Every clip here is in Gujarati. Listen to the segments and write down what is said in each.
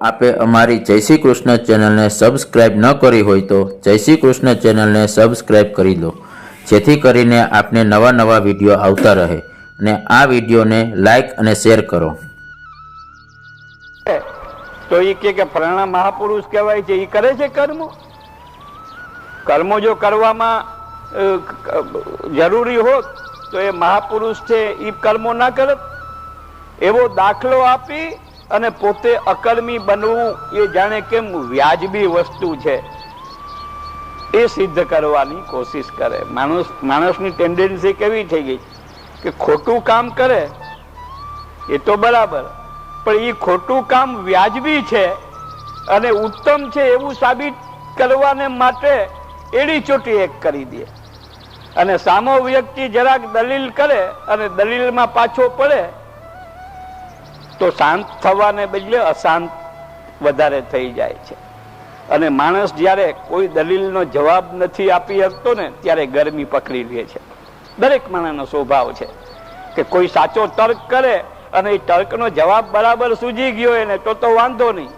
આપે અમારી જય શ્રી કૃષ્ણ ચેનલને સબસ્ક્રાઇબ ન કરી હોય તો જય શ્રી કૃષ્ણ ચેનલને સબસ્ક્રાઇબ કરી દો, જેથી કરીને આપને નવા નવા વિડીયો આવતા રહે અને આ વિડીયોને લાઈક અને શેર કરો. તો એ કે ફલાણા મહાપુરુષ કહેવાય છે, એ કરે છે કર્મ. કર્મો જો કરવામાં જરૂરી હોત તો એ મહાપુરુષ છે એ કર્મો ના કરત. એવો દાખલો આપી અને પોતે અકર્મી બનવું એ જાણે કેમ વ્યાજબી વસ્તુ છે એ સિદ્ધ કરવાની કોશિશ કરે. માણસની ટેન્ડન્સી કેવી થઈ ગઈ કે ખોટું કામ કરે એ તો બરાબર, પણ એ ખોટું કામ વ્યાજબી છે અને ઉત્તમ છે એવું સાબિત કરવાને માટે એડી ચોટી એક કરી દે. અને સામો વ્યક્તિ જરાક દલીલ કરે અને દલીલમાં પાછો પડે તો શાંત થવાને બદલે અશાંત વધારે થઈ જાય છે. અને માણસ જ્યારે કોઈ દલીલનો જવાબ નથી આપી શકતો ને ત્યારે ગરમી પકડી લે છે. દરેક માણસનો સ્વભાવ છે કે કોઈ સાચો તર્ક કરે અને એ તર્કનો જવાબ બરાબર સૂજી ગયો એને તો વાંધો નહીં,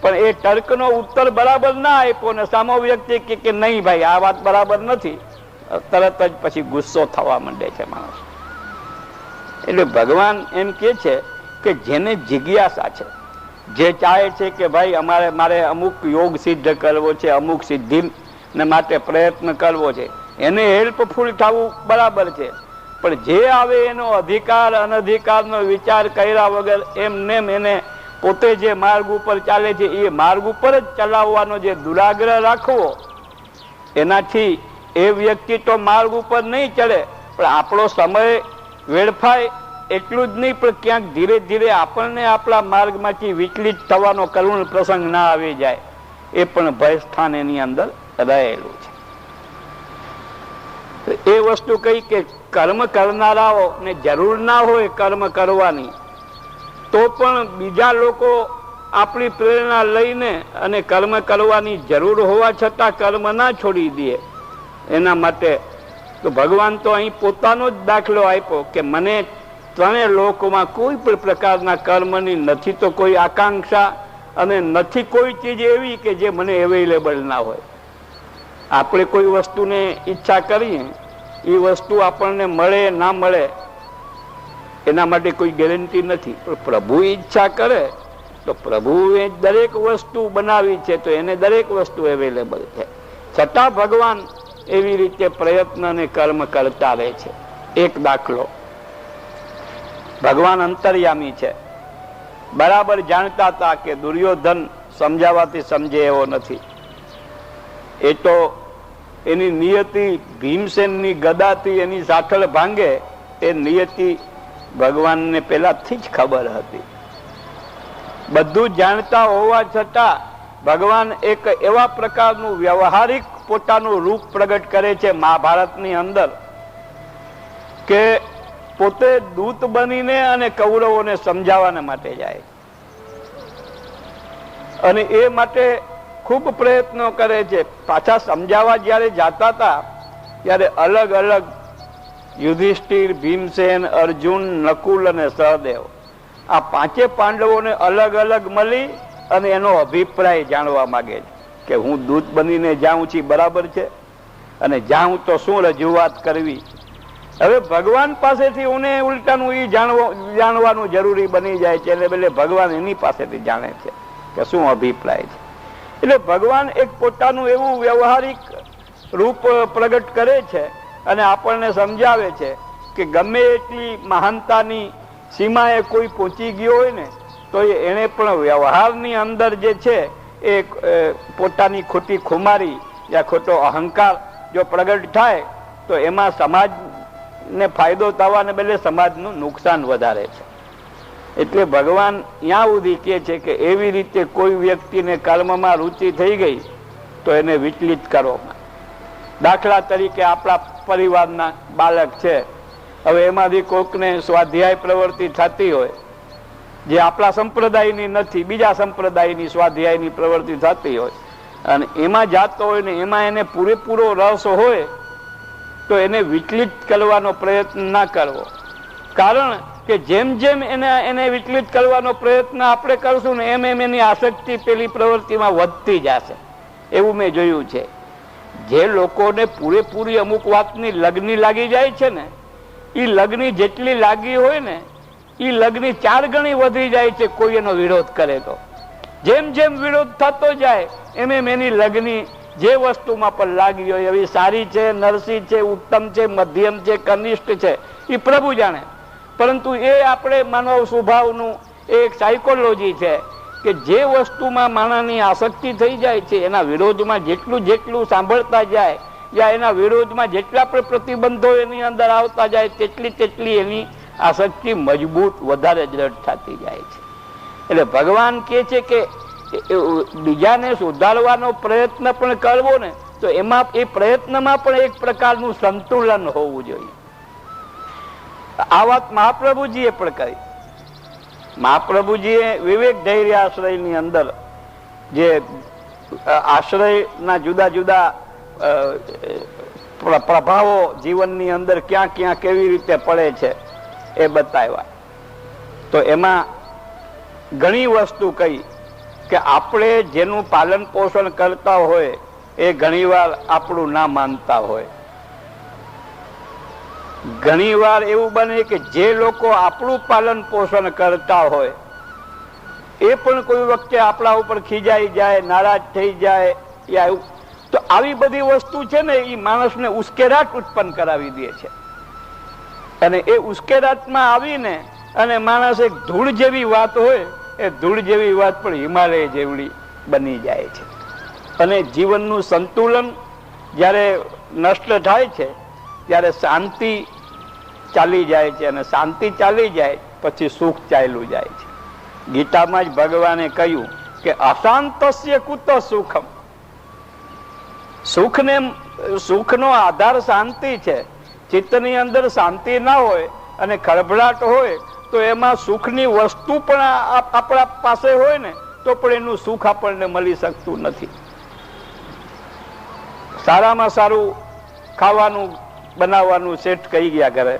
પણ એ તર્કનો ઉત્તર બરાબર ના આપ્યો ને સામો વ્યક્તિ કે નહીં ભાઈ આ વાત બરાબર નથી, તરત જ પછી ગુસ્સો થવા માંડે છે માણસ. એટલે ભગવાન એમ કે છે કે જેને જિજ્ઞાસા છે, જે ચાહે છે કે ભાઈ મારે અમુક યોગ સિદ્ધ કરવો છે, અમુક સિદ્ધિ ને માટે પ્રયત્ન કરવો છે, એને હેલ્પફુલ થવું બરાબર છે, પણ જે આવે એનો અધિકાર અનધિકારનો વિચાર કર્યા વગર એમને એને પોતે જે માર્ગ ઉપર ચાલે છે એ માર્ગ ઉપર જ ચલાવવાનો જે દુરાગ્રહ રાખવો, એનાથી એ વ્યક્તિ તો માર્ગ ઉપર નહીં ચડે પણ આપણો સમય વેડફાય એટલું જ નહીં, પણ ક્યાંક ધીરે ધીરે આપણને આપણા માર્ગમાંથી વિચલિત થવાનો કરુણ પ્રસંગ ના આવી જાય એ પણ ભય સ્થાન એની અંદર રહેલું છે. એ વસ્તુ કઈ કે કર્મ કરનારાઓ ને જરૂર ના હોય કર્મ કરવાની તો પણ બીજા લોકો આપણી પ્રેરણા લઈને અને કર્મ કરવાની જરૂર હોવા છતાં કર્મ ના છોડી દે. એના માટે તો ભગવાન તો અહીં પોતાનો જ દાખલો આપ્યો કે મને ત્રણેય લોકોમાં કોઈ પણ પ્રકારના કર્મની નથી તો કોઈ આકાંક્ષા અને નથી કોઈ ચીજ એવી કે જે મને અવેલેબલ ના હોય. આપણે કોઈ વસ્તુને ઈચ્છા કરીએ એ વસ્તુ આપણને મળે ના મળે એના માટે કોઈ ગેરંટી નથી, પણ પ્રભુ ઈચ્છા કરે તો પ્રભુએ દરેક વસ્તુ બનાવી છે તો એને દરેક વસ્તુ અવેલેબલ છે. છતાં ભગવાન એવી રીતે પ્રયત્ન અને કર્મ કરતા રહે છે. એક દાખલો, ભગવાન અંતર્યામી છે, બરાબર જાણતા હતા કે દુર્યોધન સમજાવવાથી સમજે એવો નથી. એ તો એની નિયતિ ભીમસેનની ગદાથી એની સાંકળ ભાંગે એ નિયતિ ભગવાનને પહેલાથી જ ખબર હતી. બધું જાણતા હોવા છતાં ભગવાન એક એવા પ્રકારનું વ્યવહારિક પોતાનું રૂપ પ્રગટ કરે છે મહાભારતની અંદર કે પોતે દૂત બનીને અને કૌરવોને સમજાવવાને માટે જાય અને એ માટે ખૂબ પ્રયત્નો કરે છે. પાછા સમજાવવા જયારે જાતા હતા ત્યારે અલગ અલગ યુધિષ્ઠિર, ભીમસેન, અર્જુન, નકુલ અને સહદેવ આ પાંચે પાંડવોને અલગ અલગ મળી અને એનો અભિપ્રાય જાણવા માંગે છે કે હું દૂત બનીને જાઉં છું બરાબર છે અને જાઉં તો શું રજૂઆત કરવી. હવે ભગવાન પાસેથી ઉને ઉલટાનું એ જાણવાનું જરૂરી બની જાય છે. એટલે ભગવાન એની પાસેથી જાણે છે કે શું અભિપ્રાય છે. એટલે ભગવાન એક પોતાનું એવું વ્યવહારિક રૂપ પ્રગટ કરે છે અને આપણને સમજાવે છે કે ગમે એટલી મહાનતાની સીમાએ કોઈ પહોંચી ગયો હોય ને તો એને પણ વ્યવહારની અંદર જે છે એ પોતાની ખોટી ખુમારી યા ખોટો અહંકાર જો પ્રગટ થાય તો એમાં સમાજને ફાયદો થવાને બદલે સમાજનું નુકસાન વધારે છે. એટલે ભગવાન ત્યાં સુધી કહે છે કે એવી રીતે કોઈ વ્યક્તિને કર્મમાં રુચિ થઈ ગઈ તો એને વિચલિત કરો. દાખલા તરીકે આપણા પરિવારના બાળક છે, હવે એમાંથી કોઈકને સ્વાધ્યાય પ્રવૃત્તિ થતી હોય જે આપણા સંપ્રદાયની નથી, બીજા સંપ્રદાયની સ્વાધ્યાયની પ્રવૃત્તિ થતી હોય અને એમાં જાતો હોય ને એમાં એને પૂરેપૂરો રસ હોય તો એને વિચલિત કરવાનો પ્રયત્ન ના કરવો. કારણ કે જેમ જેમ એને વિચલિત કરવાનો પ્રયત્ન આપણે કરશું ને એમ એમ એની આસક્તિ પેલી પ્રવૃત્તિમાં વધતી જશે. એવું મેં જોયું છે. જે લોકોને પૂરેપૂરી અમુક વાતની લગની લાગી જાય છે ને, એ લગની જેટલી લાગી હોય ને એ લગની 4 ગણી વધી જાય છે કોઈ એનો વિરોધ કરે તો. જેમ જેમ વિરોધ થતો જાય એમ એમ એની લગની જે વસ્તુમાં પણ લાગી હોય, એવી સારી છે, નરસી છે, ઉત્તમ છે, મધ્યમ છે, કનિષ્ઠ છે, એ પ્રભુ જાણે. પરંતુ એ આપણે માનવ સ્વભાવનું એક સાયકોલોજી છે કે જે વસ્તુમાં માણસની આસક્તિ થઈ જાય છે એના વિરોધમાં જેટલું જેટલું સાંભળતા જાય યા એના વિરોધમાં જેટલા પણ પ્રતિબંધો એની અંદર આવતા જાય તેટલી એની આસક્તિ મજબૂત વધારે દ્રઢ થતી જાય છે. એટલે ભગવાન કહે છે કે બીજાને સુધારવાનો પ્રયત્ન પણ કરવો ને તો એમાં એ પ્રયત્નમાં પણ એક પ્રકારનું સંતુલન હોવું જોઈએ. આ વાત મહાપ્રભુજીએ પણ કરી. મહાપ્રભુજીએ વિવેક ધૈર્ય આશ્રયની અંદર જે આશ્રયના જુદા જુદા પ્રભાવો જીવનની અંદર ક્યાં ક્યાં કેવી રીતે પડે છે એ બતાવ્યા. તો એમાં ઘણી વસ્તુ કહી કે આપણે જેનું પાલન પોષણ કરતા હોય એ ઘણીવાર આપણું ના માનતા હોય. ઘણીવાર એવું બને કે જે લોકો આપણું પાલન પોષણ કરતા હોય એ પણ કોઈ વખતે આપણા ઉપર ખીજાઈ જાય, નારાજ થઈ જાય. તો આવી બધી વસ્તુ છે ને એ માણસને ઉશ્કેરાટ ઉત્પન્ન કરાવી દે છે. અને એ ઉશ્કેરાટમાં આવીને અને માણસ એક ધૂળ જેવી વાત હોય એ ધૂળ જેવી વાત પણ હિમાલય જેવડી બની જાય છે. અને જીવનનું સંતુલન જ્યારે નષ્ટ થાય છે ત્યારે શાંતિ ચાલી જાય છે. અને શાંતિ ચાલી જાય પછી સુખ ચાલ્યું જાય છે. ગીતામાં જ ભગવાને કહ્યું કે અશાંતસ્ય કુત સુખમ. સુખનો આધાર શાંતિ છે. ચિત્તની અંદર શાંતિ ના હોય અને ખળભળાટ હોય તો એમાં સુખની વસ્તુ પણ આપણા પાસે હોય ને તો પણ એનું સુખ આપણને મળી શકતું નથી. સારામાં સારું ખાવાનું બનાવવાનું શેઠ કહી ગયા ઘરે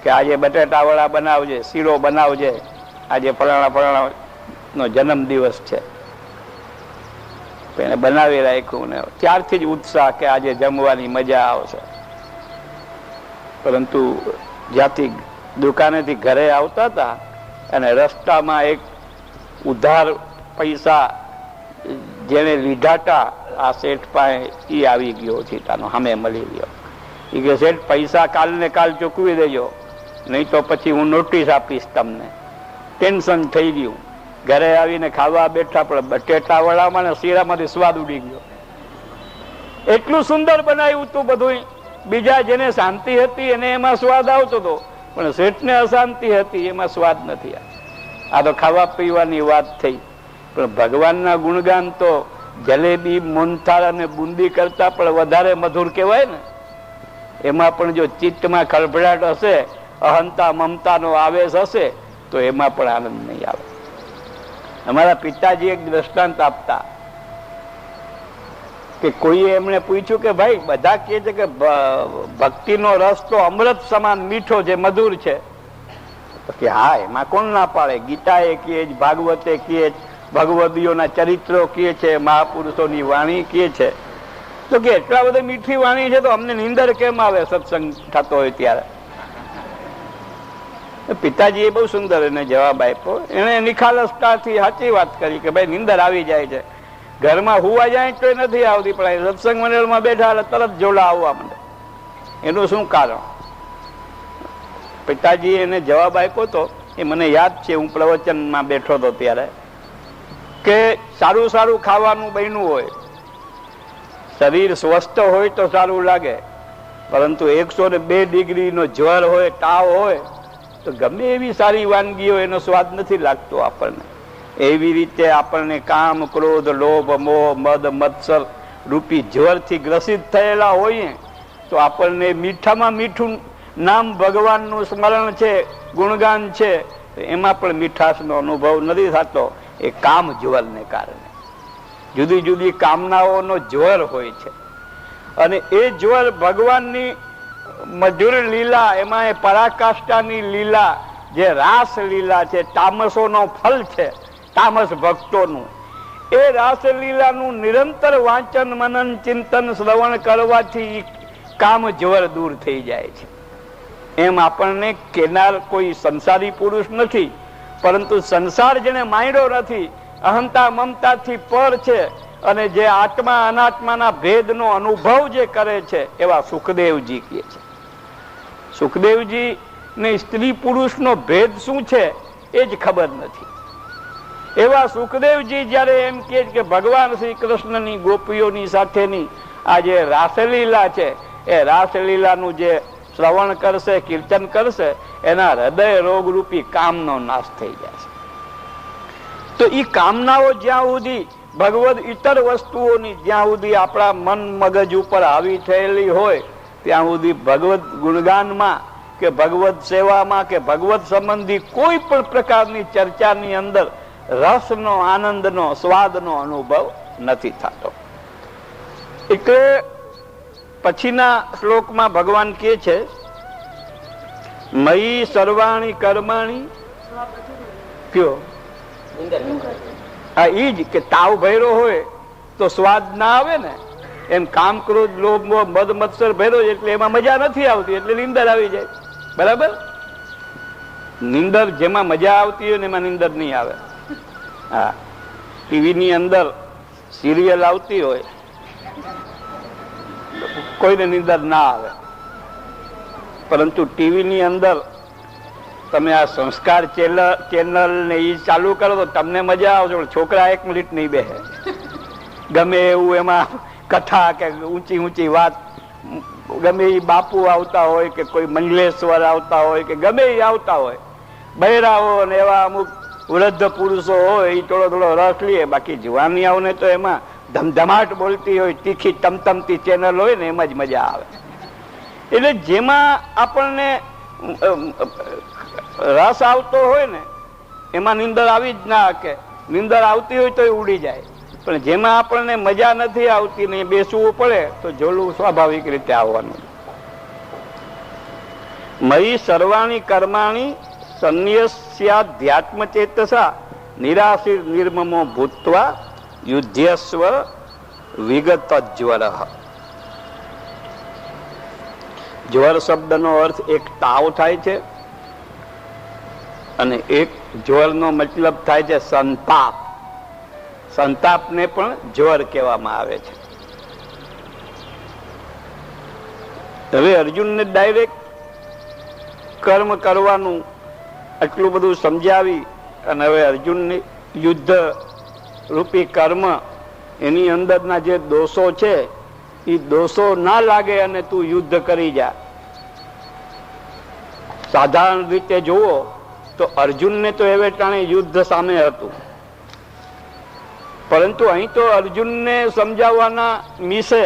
કે આજે બટેટા વડા બનાવજે, શીરો બનાવજે, આજે ફલાણા નો જન્મદિવસ છે. એને બનાવી રાખ્યું ને ત્યારથી જ ઉત્સાહ કે આજે જમવાની મજા આવશે. પરંતુ જ્યાંથી દુકાનેથી ઘરે આવતા હતા અને રસ્તામાં એક ઉધાર પૈસા જેને લીધા હતા આ શેઠ પાસે એ આવી ગયો સીતાનો સામે મળી ગયો. એ કે શેઠ પૈસા કાલ ને કાલ ચૂકવી દેજો, નહીં તો પછી હું નોટિસ આપીશ તમને. ટેન્શન થઈ ગયું. ઘરે આવીને ખાવા બેઠા પણ બટેટા વડામાં ને શીરામાંથી સ્વાદ ઉડી ગયો. એટલું સુંદર બનાવ્યું હતું બધું. બીજા જેને શાંતિ હતી એને એમાં સ્વાદ આવતો હતો, પણ શેઠને અશાંતિ હતી એમાં સ્વાદ નથી. આ તો ખાવા પીવાની વાત થઈ. પણ ભગવાનના ગુણગાન તો જલેબી, મોહનથાળ અને બુંદી કરતા પણ વધારે મધુર કહેવાય ને. એમાં પણ જો ચિત્તમાં ખળભળાટ હશે, અહંતા મમતાનો આવેશ હશે તો એમાં પણ આનંદ નહીં આવે. અમારા પિતાજી એક દ્રષ્ટાંત આપતા કે કોઈએ એમણે પૂછ્યું કે ભાઈ બધા કહે છે કે ભક્તિનો રસ તો અમૃત સમાન મીઠો છે, મધુર છે. કે હા, એમાં કોણ ના પાડે. ગીતા એ કહે છે, ભાગવતે કહે છે, ભગવદીઓના ચરિત્રો કહે છે, મહાપુરુષોની વાણી કહે છે. તો કે એટલા બધા મીઠી વાણી છે તો અમને નીંદર કેમ આવે સત્સંગ થતો હોય ત્યારે? પિતાજીએ બહુ સુંદર એને જવાબ આપ્યો. એને નિખાલસતાથી સાચી વાત કરી કે ભાઈ નીંદર આવી જાય છે. ઘરમાં હુવા જાય તો નથી આવતી, પણ સત્સંગ મંડળમાં બેઠા એટલે તરત જોડા આવવા માંડે. એનું શું કારણ? પિતાજીએ એને જવાબ આપ્યો તો એ મને યાદ છે. હું પ્રવચનમાં બેઠો હતો ત્યારે કે સારું સારું ખાવાનું બન્યું હોય, શરીર સ્વસ્થ હોય તો સારું લાગે. પરંતુ 102 ડિગ્રીનો જ્વર હોય, તાવ હોય તો ગમે એવી સારી વાનગીઓ એનો સ્વાદ નથી લાગતો આપણને. એવી રીતે આપણને કામ, ક્રોધ, લોભ, મોહ, મદ, મત્સર રૂપી જ્વરથી ગ્રસિત થયેલા હોઈએ તો આપણને મીઠામાં મીઠું નામ ભગવાનનું સ્મરણ છે, ગુણગાન છે, એમાં પણ મીઠાશનો અનુભવ નથી થતો. એ કામ જ્વરને કારણે જુદી જુદી કામનાઓનો જ્વર હોય છે. અને એ જ્વર ભગવાનની મધુર લીલા, એમાં એ પરાકાષ્ઠાની લીલા જે રાસલીલા છે, તામસોનો ફલ છે, તામસ ભક્તોનું, એ રાસલીલાનું નિરંતર વાંચન, મનન, ચિંતન, શ્રવણ કરવાથી કામ જવર દૂર થઈ જાય છે. એમ આપણને કેનાર કોઈ સંસારી પુરુષ નથી, પરંતુ સંસાર જેને માંડ્યો નથી, અહંતા મમતાથી પર છે અને જે આત્મા અનાત્માના ભેદનો અનુભવ જે કરે છે, એવા સુખદેવજી કહે છે. સુખદેવજી ને સ્ત્રી પુરુષનો ભેદ શું છે એ જ ખબર નથી. એવા સુખદેવજી જયારે એમ કહે કે ભગવાન શ્રી કૃષ્ણની ગોપીઓની સાથેની આ જે રાસલીલા છે, એ રાસલીલાનું જે શ્રવણ કરશે, કીર્તન કરશે, એના હૃદય રોગરૂપી કામનો નાશ થઈ જશે. તો એ કામનાઓ જ્યાં સુધી ભગવદ ઇતર વસ્તુઓની જ્યાં સુધી આપણા મન મગજ ઉપર આવી થયેલી હોય, ત્યાં સુધી ભગવદ ગુણગાનમાં કે ભગવદ સેવામાં કે ભગવદ સંબંધી કોઈ પણ પ્રકારની ચર્ચાની અંદર રસનો, આનંદનો, સ્વાદનો અનુભવ નથી થતો. એટલે પછીના શ્લોકમાં ભગવાન કહે છે, મયી સર્વાણી કર્માણી, કયો હા ઈ જ કે તાવ ભર્યો હોય તો સ્વાદ ના આવે ને, એમ કામ ક્રોધ લોભ મોહ મદ મત્સર ભર્યો એટલે એમાં મજા નથી આવતી, એટલે નીંદર આવી જાય. બરાબર? નીંદર જેમાં મજા આવતી હોય ને એમાં નીંદર નહીં આવે. હા, ટીવી ની અંદર સિરિયલ આવતી હોય, કોઈને નીંદર ના આવે, પરંતુ ટીવી ની અંદર તમે આ સંસ્કાર ચેનલ ને એ ચાલુ કરો તો તમને મજા આવશે. છોકરા 1 મિનિટ નહીં બેસે, ગમે એવું એમાં કથા કે ઊંચી ઊંચી વાત, ગમે એ બાપુ આવતા હોય કે કોઈ મંડલેશ્વર આવતા હોય કે ગમે એ આવતા હોય, બહેરાઓ ને એવા અમુક વૃદ્ધ પુરુષો હોય, એ થોડો થોડો રસ લે. બાકી જુવાનિયાઓને તો એમાં ધમધમાટ બોલતી હોય, તીખી ટમટમતી ચેનલ હોય ને એમાં જ મજા આવે. એટલે જેમાં આપણને રસ આવતો હોય ને એમાં નીંદર આવી જ ના શકે. નીંદર આવતી હોય તો એ ઉડી જાય, પણ જેમાં આપણને મજા નથી આવતી ને બેસવું પડે તો જોલું સ્વાભાવિક રીતે આવવાનું. મયી સર્વાણી કર્માણી સંન્યસ્યાધ્યાત્મ ચેતસા નિરાશિર નિર્મમો ભૂત્વા યુધ્યસ્વ વિગત જ્વર. જ્વર શબ્દનો અર્થ એક તાવ થાય છે અને એક જ્વરનો મતલબ થાય છે સંતાપ. સંતાપને પણ જ્વર કહેવામાં આવે છે. હવે અર્જુનને ડાયરેક્ટ કર્મ કરવાનું આટલું બધું સમજાવી અને હવે અર્જુનને યુદ્ધ રૂપી કર્મ, એની અંદરના જે દોષો છે એ દોષો ના લાગે અને તું યુદ્ધ કરી જા. સાધારણ રીતે જુઓ તો અર્જુનને તો એવે ટાણે યુદ્ધ સામે હતું, પરંતુ અહીં તો અર્જુનને સમજાવવાના મિશે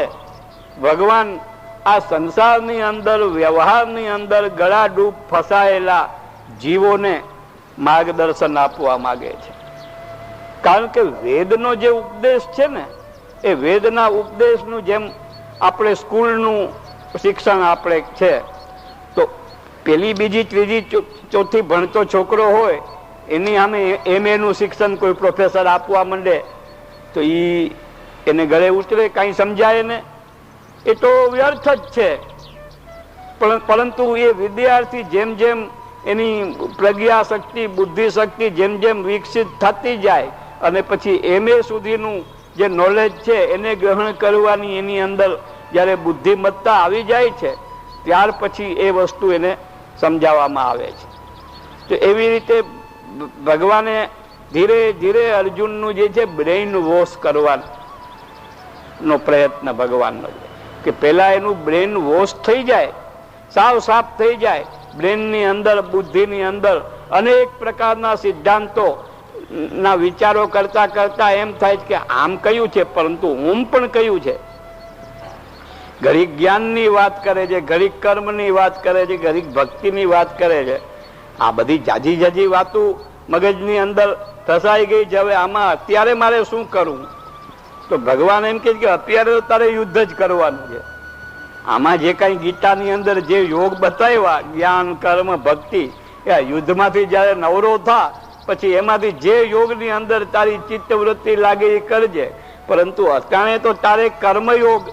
ભગવાન આ સંસારની અંદર, વ્યવહારની અંદર ગળાડૂબ ફસાયેલા જીવોને માર્ગદર્શન આપવા માંગે છે. કારણ કે વેદનો જે ઉપદેશ છે ને, એ વેદના ઉપદેશનું જેમ આપણે સ્કૂલનું શિક્ષણ આપણે છે, તો પેલી બીજી ત્રીજી ચોથી ભણતો છોકરો હોય એની સામે એમએનું શિક્ષણ કોઈ પ્રોફેસર આપવા માંડે તો એને ગળે ઉતરે, કાંઈ સમજાય ને, એ તો વ્યર્થ જ છે. પરંતુ એ વિદ્યાર્થી જેમ જેમ એની પ્રજ્ઞા શક્તિ, બુદ્ધિ શક્તિ જેમ જેમ વિકસિત થતી જાય અને પછી એમએ સુધીનું જે નોલેજ છે એને ગ્રહણ કરવાની એની અંદર જ્યારે બુદ્ધિમત્તા આવી જાય છે, ત્યાર પછી એ વસ્તુ એને સમજાવવામાં આવે છે. તો એવી રીતે ભગવાને ધીરે ધીરે અર્જુનનું જે છે બ્રેઇન વોશ કરવાનો પ્રયત્ન ભગવાનનો છે કે પેલા એનું બ્રેઇન વોશ થઈ જાય, સાવ સાફ થઈ જાય. બ્રેઇનની અંદર, બુદ્ધિની અંદર અનેક પ્રકારના સિદ્ધાંતો ના વિચારો કરતા કરતા એમ થાય કે આમ કયું છે પરંતુ હું પણ કયું છે. ઘડીક જ્ઞાનની વાત કરે છે, ઘડીક કર્મની વાત કરે છે, ઘડીક ભક્તિની વાત કરે છે. આ બધી જાજી જાજી વાતો મગજની અંદર ફસાઈ ગઈ છે. હવે આમાં અત્યારે મારે શું કરવું? તો ભગવાન એમ કહે કે અત્યારે તો તારે યુદ્ધ જ કરવાનું છે. આમાં જે કઈ ગીતાની અંદર જે યોગ બતાવ્યા, જ્ઞાન કર્મ ભક્તિ, એ યુદ્ધમાંથી જ્યારે નવરો થા પછી એમાંથી જે યોગની અંદર તારી ચિત્તવૃત્તિ લાગે એ કરજે, પરંતુ અટાણે તો તારે કર્મયોગ,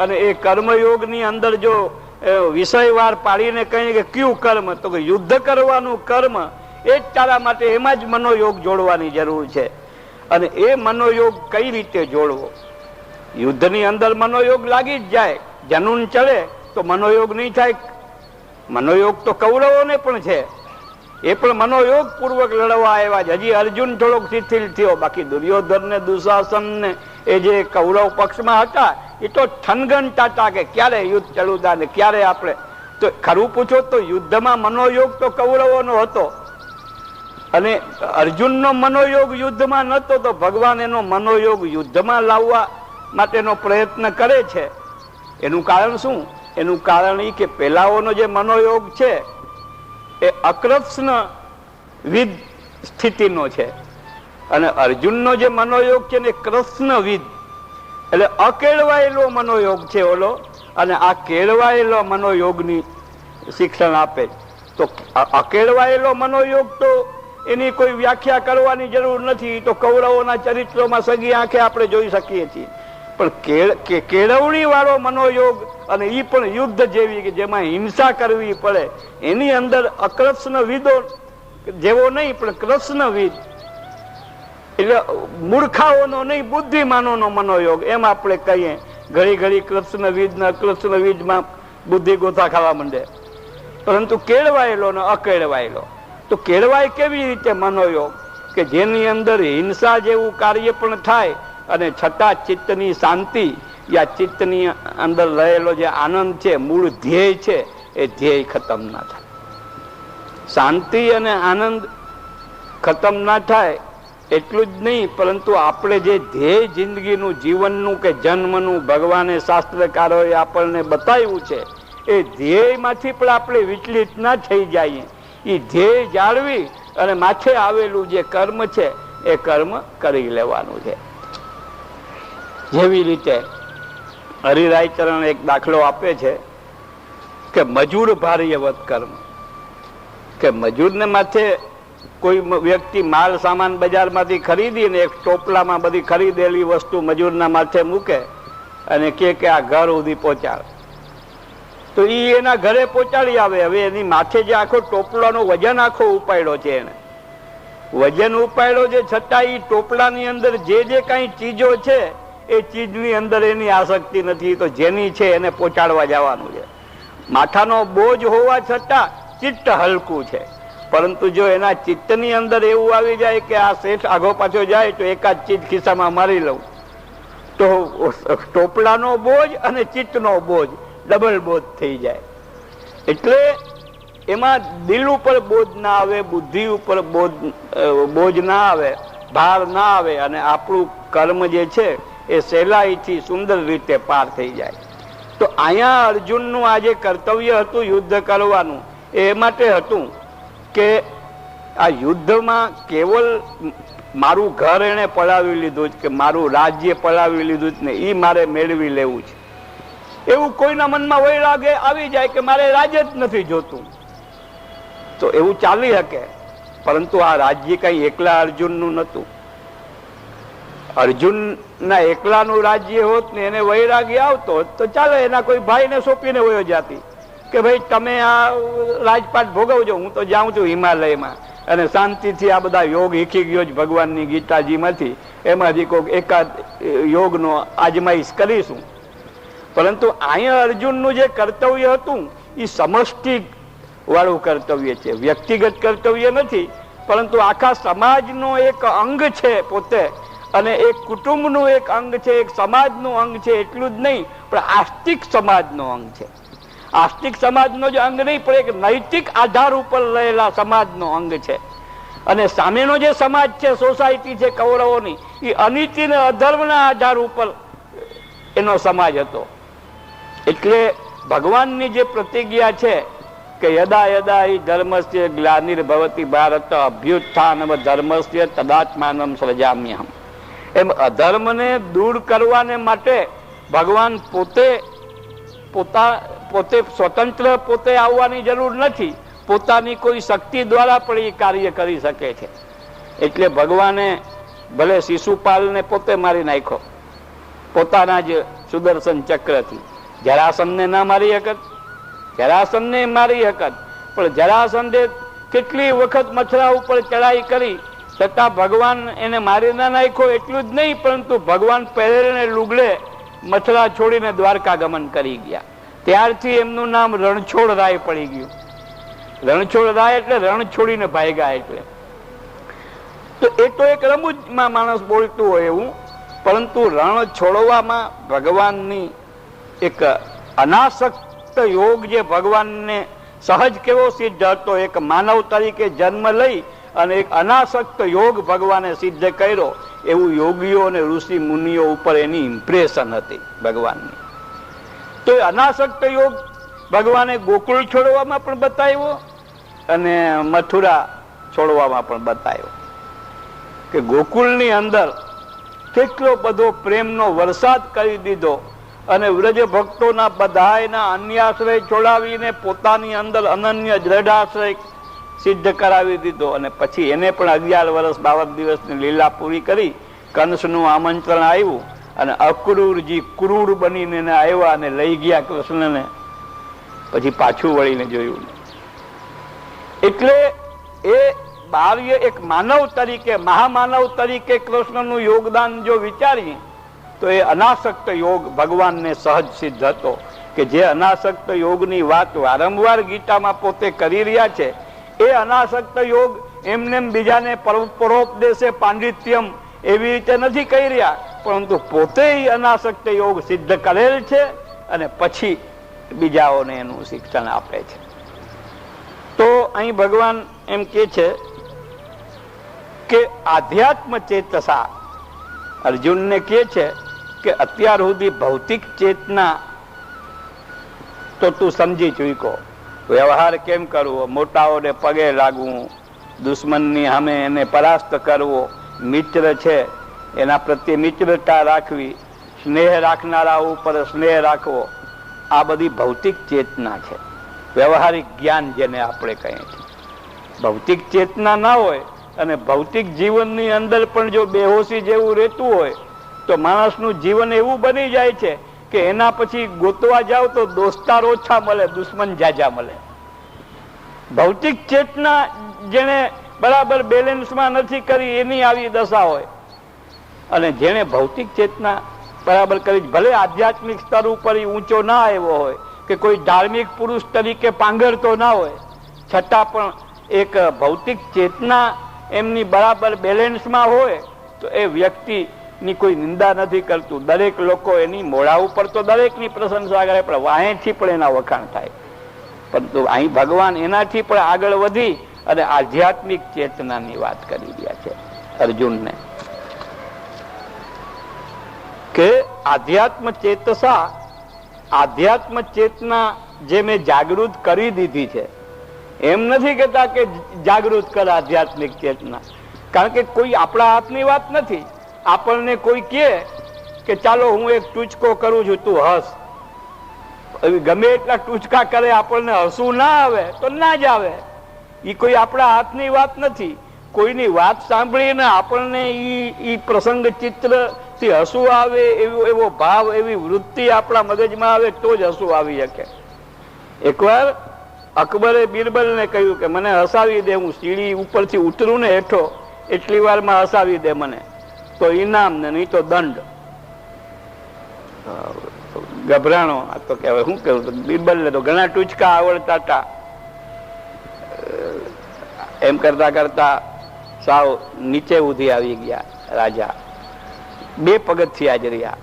અને એ કર્મયોગની અંદર જો વિષયવાર પાડીને કહીએ કે કયું કર્મ, તો કે યુદ્ધ કરવાનું કર્મ એ જ તારા માટે, એમાં જ મનોયોગ જોડવાની જરૂર છે. અને એ મનોયોગ કઈ રીતે જોડવો? યુદ્ધની અંદર મનોયોગ લાગી જ જાય, જનૂન ચડે તો મનોયોગ નહીં થાય. મનોયોગ તો કૌરવોને પણ છે, એ પણ મનોયોગ પૂર્વક લડવા આવ્યા છે. હજી અર્જુન થોડોક શિથિલ થયો, બાકી દુર્યોધન ને દુશાસન ને એ જે કૌરવ પક્ષમાં હતા એ તો ઠનગનતા હતા કે ક્યારે યુદ્ધ ચલુતા ને ક્યારે આપણે. તો ખરું પૂછો તો યુદ્ધમાં મનોયોગ તો કૌરવોનો હતો, અને અર્જુનનો મનોયોગ યુદ્ધમાં નહોતો, તો ભગવાન એનો મનોયોગ યુદ્ધમાં લાવવા માટેનો પ્રયત્ન કરે છે. એનું કારણ શું? એનું કારણ એ કે પેલાઓનો જે મનોયોગ છે એ અકૃષ્ણ વિદ સ્થિતિનો છે, અને અર્જુનનો જે મનોયોગ છે ને કૃષ્ણવિદ, એટલે અકેળવાયેલો મનોયોગ છે ઓલો, અને આ કેળવાયેલો મનોયોગની શિક્ષણ આપે. તો અકેળવાયેલો મનોયોગ તો એની કોઈ વ્યાખ્યા કરવાની જરૂર નથી, તો કૌરવોના ચરિત્રોમાં સગી આંખે આપણે જોઈ શકીએ છીએ. પણ કેળવણી વાળો મનોયોગ, અને એ પણ યુદ્ધ જેવી કે જેમાં હિંસા કરવી પડે, એની અંદર અકૃષ્ણવિદો જેવો નહીં પણ કૃષ્ણવિદ, એટલે મૂર્ખાઓનો નહીં બુદ્ધિમાનોનો મનોયોગ, એમ આપણે કહીએ. ઘડી ઘડી કૃષ્ણવિદ ને અકૃષ્ણવિદમાં બુદ્ધિ ગોથા ખાવા માંડે. પરંતુ કેળવાયેલો ને અકેળવાયેલો, તો કેળવાય કેવી રીતે મનોયોગ? કે જેની અંદર હિંસા જેવું કાર્ય પણ થાય, અને છતાં ચિત્તની શાંતિ, યા ચિત્તની અંદર રહેલો જે આનંદ છે, મૂળ ધ્યેય છે, એ ધ્યેય ખતમ ના થાય. શાંતિ અને આનંદ ખતમ ના થાય એટલું જ નહીં, પરંતુ આપણે જે ધ્યેય જિંદગીનું, જીવનનું કે જન્મનું ભગવાને શાસ્ત્રકારોએ આપણને બતાવ્યું છે, એ ધ્યેયમાંથી પણ આપણે વિચલિત ના થઈ જઈએ. એ ધ્યેય જાળવી અને માથે આવેલું જે કર્મ છે એ કર્મ કરી લેવાનું છે. જેવી રીતે હરિરાયચરણ એક દાખલો આપે છે કે મજૂર ભાર્યવત કર્મ, કે મજૂરને માથે કોઈ વ્યક્તિ માલ સામાન બજારમાંથી ખરીદીને એક ટોપલામાં બધી ખરીદેલી વસ્તુ મજૂરના માથે મૂકે અને કે આ ઘર સુધી પહોંચાડ, તો એ એના ઘરે પહોંચાડી આવે. હવે એની માથે જે આખો ટોપલાનો વજન આખો ઉપાડ્યો છે, એને વજન ઉપાડ્યો છે, છતાં એ ટોપલાની અંદર જે કાંઈ ચીજો છે એ ચીજની અંદર એની આસક્તિ નથી, તો જેની છે એને પહોંચાડવા જવાનું છે. માથાનો બોજ હોવા છતાં ચિત્ત હલકું છે, પરંતુ જો એના ચિત્તની અંદર એવું આવી જાય કે આ શેઠ આગો પાછો જાય તો એકાદ ચીજ ખિસ્સામાં મારી લઉં, તો ટોપલાનો બોજ અને ચિત્તનો બોજ ડબલ બોજ થઈ જાય. એટલે એમાં દિલ ઉપર બોજ ના આવે, બુદ્ધિ ઉપર બોજ ના આવે, ભાર ના આવે, અને આપણું કર્મ જે છે એ સહેલાઈથી સુંદર રીતે પાર થઈ જાય. તો અહીંયા અર્જુનનું આ જે કર્તવ્ય હતું યુદ્ધ કરવાનું, એ માટે હતું કે આ યુદ્ધમાં કેવલ મારું ઘર એને પડાવી લીધું છે, કે મારું રાજ્ય પડાવી લીધું જ ને એ મારે મેળવી લેવું છે, એવું કોઈના મનમાં વૈરાગ્ય આવી જાય કે મારે રાજ્ય જ નથી જોતું, તો એવું ચાલી શકે. પરંતુ આ રાજ્ય કઈ એકલા અર્જુનનું નહોતું. અર્જુનના એકલાનું રાજ્ય હોત ને એને વૈરાગ્ય આવતો તો ચાલે, એના કોઈ ભાઈને સોંપીને વયો જાતી કે ભાઈ તમે આ રાજપાટ ભોગવજો, હું તો જાઉં છું હિમાલયમાં અને શાંતિથી આ બધા યોગ શીખી ગયો જ ભગવાનની ગીતાજીમાંથી, એમાંથી કોઈક એકાદ યોગનો આજમાઈશ કરીશું. પરંતુ અહીંયા અર્જુનનું જે કર્તવ્ય હતું એ સમષ્ટિ વાળું કર્તવ્ય છે, વ્યક્તિગત કર્તવ્ય નથી, પરંતુ આખા સમાજનો એક અંગ છે પોતે, અને એક કુટુંબનું એક અંગ છે, એક સમાજનું અંગ છે. એટલું જ નહીં પણ આસ્તિક સમાજનો અંગ છે. આસ્તિક સમાજનો જ અંગ નહીં પણ એક નૈતિક આધાર ઉપર રહેલા સમાજનો અંગ છે. અને સામેનો જે સમાજ છે, સોસાયટી છે કૌરવોની, એ અનીતિ અને અધર્મના આધાર ઉપર એનો સમાજ હતો. એટલે ભગવાનની જે પ્રતિજ્ઞા છે કે યદા યદા હિ ધર્મસ્ય ગ્લાનિર્ભવતિ ભારત અભ્યુત્થાનમ ધર્મસ્ય તદાત્માનમ સૃજામ્યહમ, એમ અધર્મને દૂર કરવાને માટે ભગવાન પોતે સ્વતંત્ર પોતે આવવાની જરૂર નથી, પોતાની કોઈ શક્તિ દ્વારા પણ એ કાર્ય કરી શકે છે. એટલે ભગવાને ભલે શિશુપાલને પોતે મારી નાખ્યો પોતાના જ સુદર્શન ચક્રથી. જરાસંધને ના મારી શકત, જરાસંધને મારી શકત, પણ જરાસંધે કેટલી વખત મથુરા ઉપર ચડાઈ કરી છતાં ભગવાન એને મારી ના નાખ્યો. એટલું જ નહીં, પરંતુ ભગવાન પહેરેને લુગડે મથુરા છોડીને દ્વારકા ગમન કરી ગયા. ત્યારથી એમનું નામ રણછોડ રાય પડી ગયું. રણછોડ રાય એટલે રણ છોડીને ભાગ્યા. એટલે તો એ તો એક રમૂજમાં માણસ બોલતું હોય એવું, પરંતુ રણ છોડવામાં ભગવાનની એક અનાસક્ત યોગ જે ભગવાનને સહજ કેવો સિદ્ધ હતો. એક માનવ તરીકે જન્મ લઈ અને એક અનાસક્ત યોગ ભગવાને સિદ્ધ કર્યો, એવું યોગીઓ અને ઋષિ મુનિઓ ઉપર એની ઇમ્પ્રેશન હતી ભગવાનની. તો એ અનાસક્ત યોગ ભગવાને ગોકુળ છોડવામાં પણ બતાવ્યો અને મથુરા છોડવામાં પણ બતાવ્યો કે ગોકુળની અંદર કેટલો બધો પ્રેમનો વરસાદ કરી દીધો અને વ્રજ ભક્તોના બધાયના અન્યાશ્રય છોડાવીને પોતાની અંદર અનન્ય દ્રઢાશ્રય સિદ્ધ કરાવી દીધો. અને પછી એને પણ 11 વર્ષ 52 દિવસની લીલા પૂરી કરી કંસનું આમંત્રણ આવ્યું અને અક્રૂરજી ક્રૂર બનીને એને આવ્યા અને લઈ ગયા કૃષ્ણને. પછી પાછું વળીને જોયું. એટલે એ બાહ્ય એક માનવ તરીકે મહામાનવ તરીકે કૃષ્ણનું યોગદાન જો વિચારીએ તો એ અનાસક્ત યોગ ભગવાનને સહજ સિદ્ધ હતો કે જે અનાસક્ત યોગની વાત વારંવાર ગીતામાં પોતે કરી રહ્યા છે. એ અનાસક્ત યોગ એમને બીજાને પરોપદેશે પાંડિત્યમ એવી રીતે નથી કહી રહ્યા, પરંતુ પોતે અનાસક્ત યોગ સિદ્ધ કરેલ છે અને પછી બીજાઓને એનું શિક્ષણ આપે છે. તો અહીં ભગવાન એમ કે છે કે આધ્યાત્મ ચેતસા અર્જુનને કહે છે કે અત્યાર સુધી ભૌતિક ચેતના તો તું સમજી ચૂક્યો, વ્યવહાર કેમ કરવો, મોટાઓને પગે લાગવું, દુશ્મનની સામે એને પરાસ્ત કરવો, મિત્ર છે એના પ્રત્યે મિત્રતા રાખવી, સ્નેહ રાખનારા ઉપર સ્નેહ રાખવો, આ બધી ભૌતિક ચેતના છે. વ્યવહારિક જ્ઞાન જેને આપણે કહીએ છીએ. ભૌતિક ચેતના ના હોય અને ભૌતિક જીવનની અંદર પણ જો બેહોશી જેવું રહેતું હોય તો માણસનું જીવન એવું બની જાય છે કે એના પછી ગોતવા જાવ તો દોસ્તાર ઓછા મળે, દુશ્મન જાજા મળે. ભૌતિક ચેતના જેને બરાબર બેલેન્સમાં નથી કરી એની આવી દશા હોય, અને જેને ભૌતિક ચેતના બરાબર કરી ભલે આધ્યાત્મિક સ્તર ઉપર ઊંચો ના આવ્યો હોય કે કોઈ ધાર્મિક પુરુષ તરીકે પાંગરતો ના હોય, છતાં પણ એક ભૌતિક ચેતના એમની બરાબર બેલેન્સમાં હોય તો એ વ્યક્તિની કોઈ નિંદા નથી કરતું. દરેક લોકો એની મોઢા ઉપર તો દરેકની પ્રશંસા કરે, પણ વાહેથી પણ એના વખાણ થાય. પરંતુ અહીં ભગવાન એનાથી પણ આગળ વધી અને આધ્યાત્મિક ચેતનાની વાત કરી રહ્યા છે અર્જુનને કે આધ્યાત્મ ચેતસા, આધ્યાત્મ ચેતના જે મેં જાગૃત કરી દીધી છે. એમ નથી કહેતા કે જાગૃત કર આધ્યાત્મિક ચેતના, કારણ કે કોઈ આપણા હાથની વાત નથી. આપણને કોઈ કહે કે ચાલો હું એક ટૂચકો કરું છું, તું હસ. ગમે એટલા ટૂચકા કરે આપણને હસવું ના આવે તો ના જ આવે. એ કોઈ આપણા હાથની વાત નથી. કોઈની વાત સાંભળીને આપણને ઈ પ્રસંગ ચિત્ર થી હસવું આવે, એવો ભાવ, એવી વૃત્તિ આપણા મગજમાં આવે તો જ હસવું આવી શકે. એકવાર અકબરે બિરબલને કહ્યું કે મને હસાવી દે, હું સીડી ઉપરથી ઉતરું ને હેઠો એટલી વારમાં હસાવી દે મને, તો ઇનામ ને નહીં તો દંડ. ગભરાણો તો કહેવાય. શું કહ્યું? બિરબલને તો ઘણા ટૂચકા આવડતા હતા. એમ કરતા કરતા સાવ નીચે ઉધી આવી ગયા રાજા. 2 પગથિયા જ રહ્યા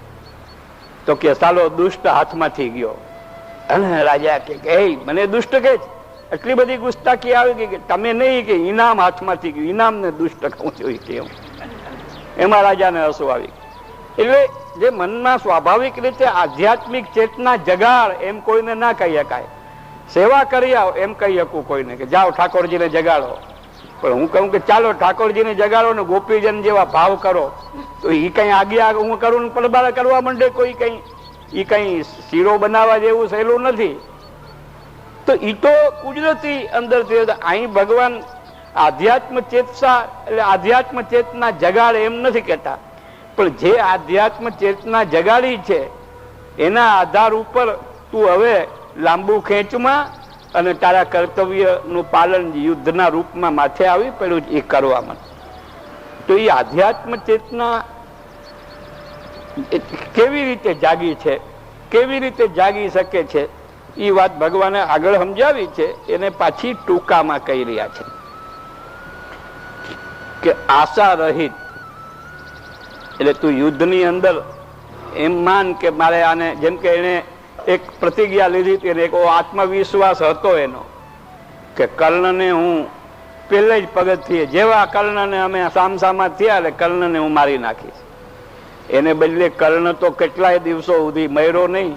તો કે સાલો દુષ્ટ હાથમાંથી ગયો. અને રાજા કે મને દુષ્ટ કે એટલી બધી ગુસ્તાખી આવી ગઈ કે તમે નહીં કે ઇનામ હાથમાંથી ગયું, ઇનામ ને દુષ્ટ કહું છું કેમ. એમાં રાજાને હસવું આવી. એટલે જે મનમાં સ્વાભાવિક રીતે આધ્યાત્મિક ચેતના જગાડ એમ કોઈને ના કહી શકાય. સેવા કરી આવો એમ કહી શકું કોઈને કે જાઓ ઠાકોરજીને જગાડો, પણ હું કહું કે ચાલો ઠાકોરજીને જગાડો ને ગોપીજન જેવા ભાવ કરો, તો એ કઈ આગળ હું કરું પડબાર કરવા માંડે કોઈ કઈ. એ કઈ શીરો બનાવવા જેવું સહેલું નથી. તો એ તો કુદરતી અંદરથી. અહીં ભગવાન આધ્યાત્મ ચેતસા એટલે આધ્યાત્મ ચેતના જગાડે એમ નથી કહેતા, પણ જે આધ્યાત્મ ચેતના જગાડી છે એના આધાર ઉપર તું હવે લાંબુ ખેંચમાં અને તારા કર્તવ્યનું પાલન યુદ્ધના રૂપમાં માથે આવી પડ્યું એ કરવામાં. તો એ આધ્યાત્મ ચેતના કેવી રીતે જાગી છે, કેવી રીતે જાગી શકે છે, એ વાત ભગવાને આગળ સમજાવી છે. એને પાછી ટૂંકામાં કહી રહ્યા છે કે આશા રહિત એટલે તું યુદ્ધની અંદર એમ માન કે મારે આને, જેમ કે એને એક પ્રતિજ્ઞા લીધી હતી, એક આત્મવિશ્વાસ હતો એનો કે કર્ણને હું પહેલે જ પગથિયે, જેવા કર્ણને અમે સામસામા થયા એટલે કર્ણને હું મારી નાખીશ. એને બદલે કર્ણ તો કેટલાય દિવસો સુધી મર્યો નહીં,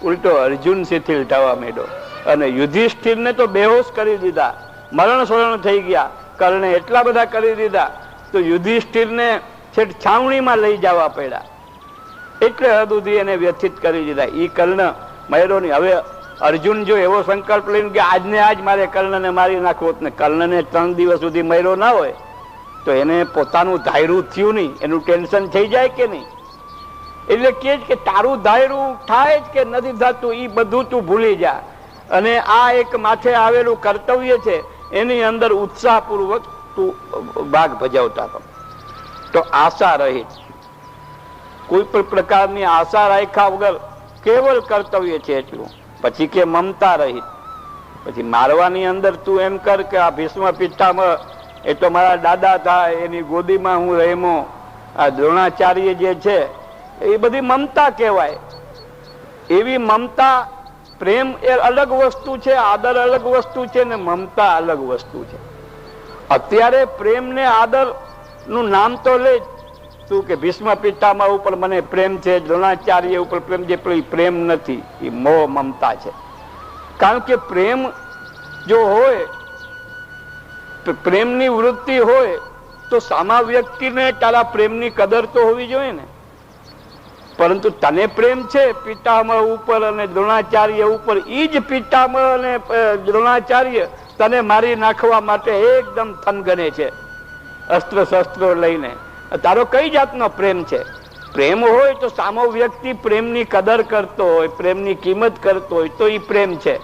ઉલટો અર્જુન શિથિલ થવા માંડ્યો અને યુધિષ્ઠિરને તો બેહોશ કરી દીધા, મરણ સ્મરણ થઈ ગયા. કર્ણે એટલા બધા કરી દીધા તો યુધિષ્ઠિરને છેક છાવણીમાં લઈ જવા પડ્યા, એટલે હદ સુધી એને વ્યથિત કરી દીધા. એ કર્ણ મર્યો નહીં. હવે અર્જુન જો એવો સંકલ્પ લઈને કે આજને આજ મારે કર્ણને મારી નાખવો, ને કર્ણને 3 દિવસ સુધી મર્યો ના હોય તો એને પોતાનું ધાયરું થયું નહીં, એનું ટેન્શન થઈ જાય કે નહીં. એટલે કે તારું ધાયરું થાય જ કે નથી થતું એ બધું તું ભૂલી જા, અને આ એક માથે આવેલું કર્તવ્ય છે એની અંદર ઉત્સાહપૂર્વક તું ભાગ ભજવતા રહો. તો આશા રહિત, કોઈ પણ પ્રકારની આશા રાખ્યા વગર કેવલ કર્તવ્ય છે એટલું. પછી કે મમતા રહિત, પછી મારવાની અંદર તું એમ કર કે આ ભીષ્મ પિતામહ એ તો મારા દાદા થાય, એની ગોદીમાં હું રહેમો, આ દ્રોણાચાર્ય જે છે એ બધી મમતા કહેવાય. એવી મમતા, પ્રેમ એ અલગ વસ્તુ છે, આદર અલગ વસ્તુ છે ને મમતા અલગ વસ્તુ છે. અત્યારે પ્રેમ ને આદર નું નામ તો લે તું કે ભીષ્મ પિતામહ ઉપર મને પ્રેમ છે, દ્રોણાચાર્ય ઉપર પ્રેમ છે, પણ એ પ્રેમ નથી, એ મોહ મમતા છે. કારણ કે પ્રેમ જો હોય, પ્રેમની વૃત્તિ હોય તો સામા વ્યક્તિને તારા પ્રેમની કદર તો હોવી જોઈએ ને. પરંતુ તને પ્રેમ છે પિતામહ ઉપર અને દ્રોણાચાર્ય ઉપર, એ જ પિતામહ અને દ્રોણાચાર્ય તને મારી નાખવા માટે એકદમ થનગને છે અસ્ત્ર શસ્ત્રો લઈને. તારો કઈ જાતનો પ્રેમ છે? પ્રેમ હોય તો સામો વ્યક્તિ પ્રેમની કદર કરતો હોય, પ્રેમની કિંમત કરતો હોય તો એ પ્રેમ છે.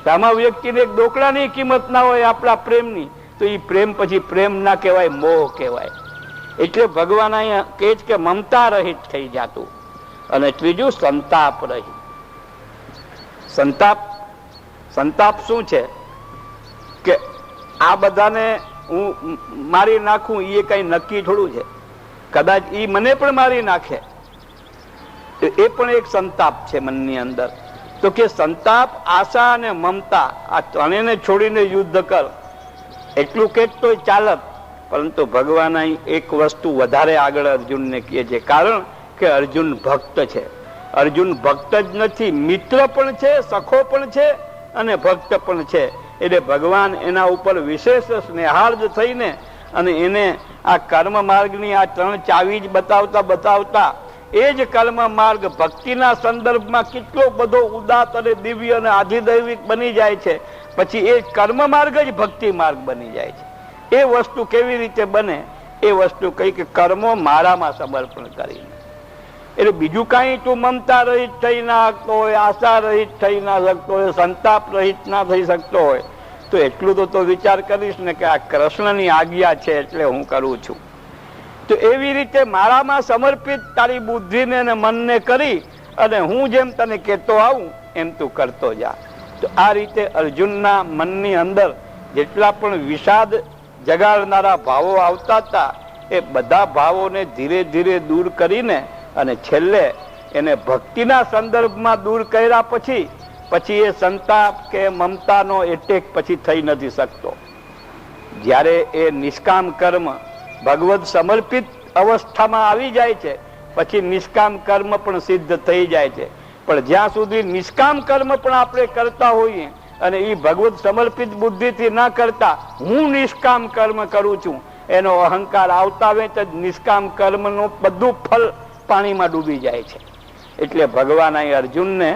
સામા વ્યક્તિને એક ડોકડાની કિંમત ના હોય આપણા પ્રેમની તો એ પ્રેમ પછી પ્રેમ ના કહેવાય, મોહ કહેવાય. એટલે ભગવાન અહીંયા કહે છે કે મમતા રહિત થઈ જાતું. અને ત્રીજું સંતાપ રહિત. સંતાપ શું છે કે આ બધાને હું મારી નાખું એ કઈ નક્કી થોડું છે. કદાચ એ મને પણ મારી નાખે એ પણ એક સંતાપ છે મનની અંદર. તો કે સંતાપ, આશા અને મમતા આ ત્રણેયને છોડીને યુદ્ધ કર એટલું કે તો ચાલત. પરંતુ ભગવાન અહીં એક વસ્તુ વધારે આગળ અર્જુનને કહે છે, કારણ કે અર્જુન ભક્ત છે. અર્જુન ભક્ત જ નથી, મિત્ર પણ છે, સખો પણ છે અને ભક્ત પણ છે. એટલે ભગવાન એના ઉપર વિશેષ સ્નેહાર્દ થઈને અને એને આ કર્મ માર્ગની આ 3 ચાવી જ બતાવતા એ જ કર્મ માર્ગ ભક્તિના સંદર્ભમાં કેટલો બધો ઉદાત્ત અને દિવ્ય અને આધિદૈવિક બની જાય છે. પછી એ કર્મ માર્ગ જ ભક્તિ માર્ગ બની જાય છે. એ વસ્તુ કેવી રીતે બને? એ વસ્તુ કઈ કે કર્મો મારામાં સમર્પણ કરીને. એટલે બીજું કાંઈ તું મમતા રહિત થઈ ના શકતો હોય, આશા રહિત થઈ ના શકતો હોય, સંતાપ રહિત ના થઈ શકતો હોય તો એટલું તો વિચાર કરીશ ને કે આ કૃષ્ણની આજ્ઞા છે એટલે હું કરું છું. તો એવી રીતે મારામાં સમર્પિત તારી બુદ્ધિને અને મનને કરી અને હું જેમ તને કહેતો આવું એમ તું કરતો જા. તો આ રીતે અર્જુનના મનની અંદર જેટલા પણ વિષાદ જગાડનારા ભાવો આવતા હતા એ બધા ભાવોને ધીરે ધીરે દૂર કરીને અને છેલ્લે એને ભક્તિના સંદર્ભમાં દૂર કર્યા પછી એ સંતાપ કે મમતાનો એટેક પછી થઈ નથી શકતો. જ્યારે એ નિષ્કામ કર્મ ભગવદ સમર્પિત અવસ્થામાં આવી જાય છે પછી નિષ્કામ કર્મ પણ સિદ્ધ થઈ જાય છે. પણ જ્યાં સુધી નિષ્કામ કર્મ પણ આપણે કરતા હોઈએ અને એ ભગવદ સમર્પિત બુદ્ધિથી ના કરતા હું નિષ્કામ કર્મ કરું છું એનો અહંકાર આવતા વેત જ નિષ્કામ કર્મનું બધું ફળ પાણીમાં ડૂબી જાય છે. એટલે ભગવાન અહીં અર્જુનને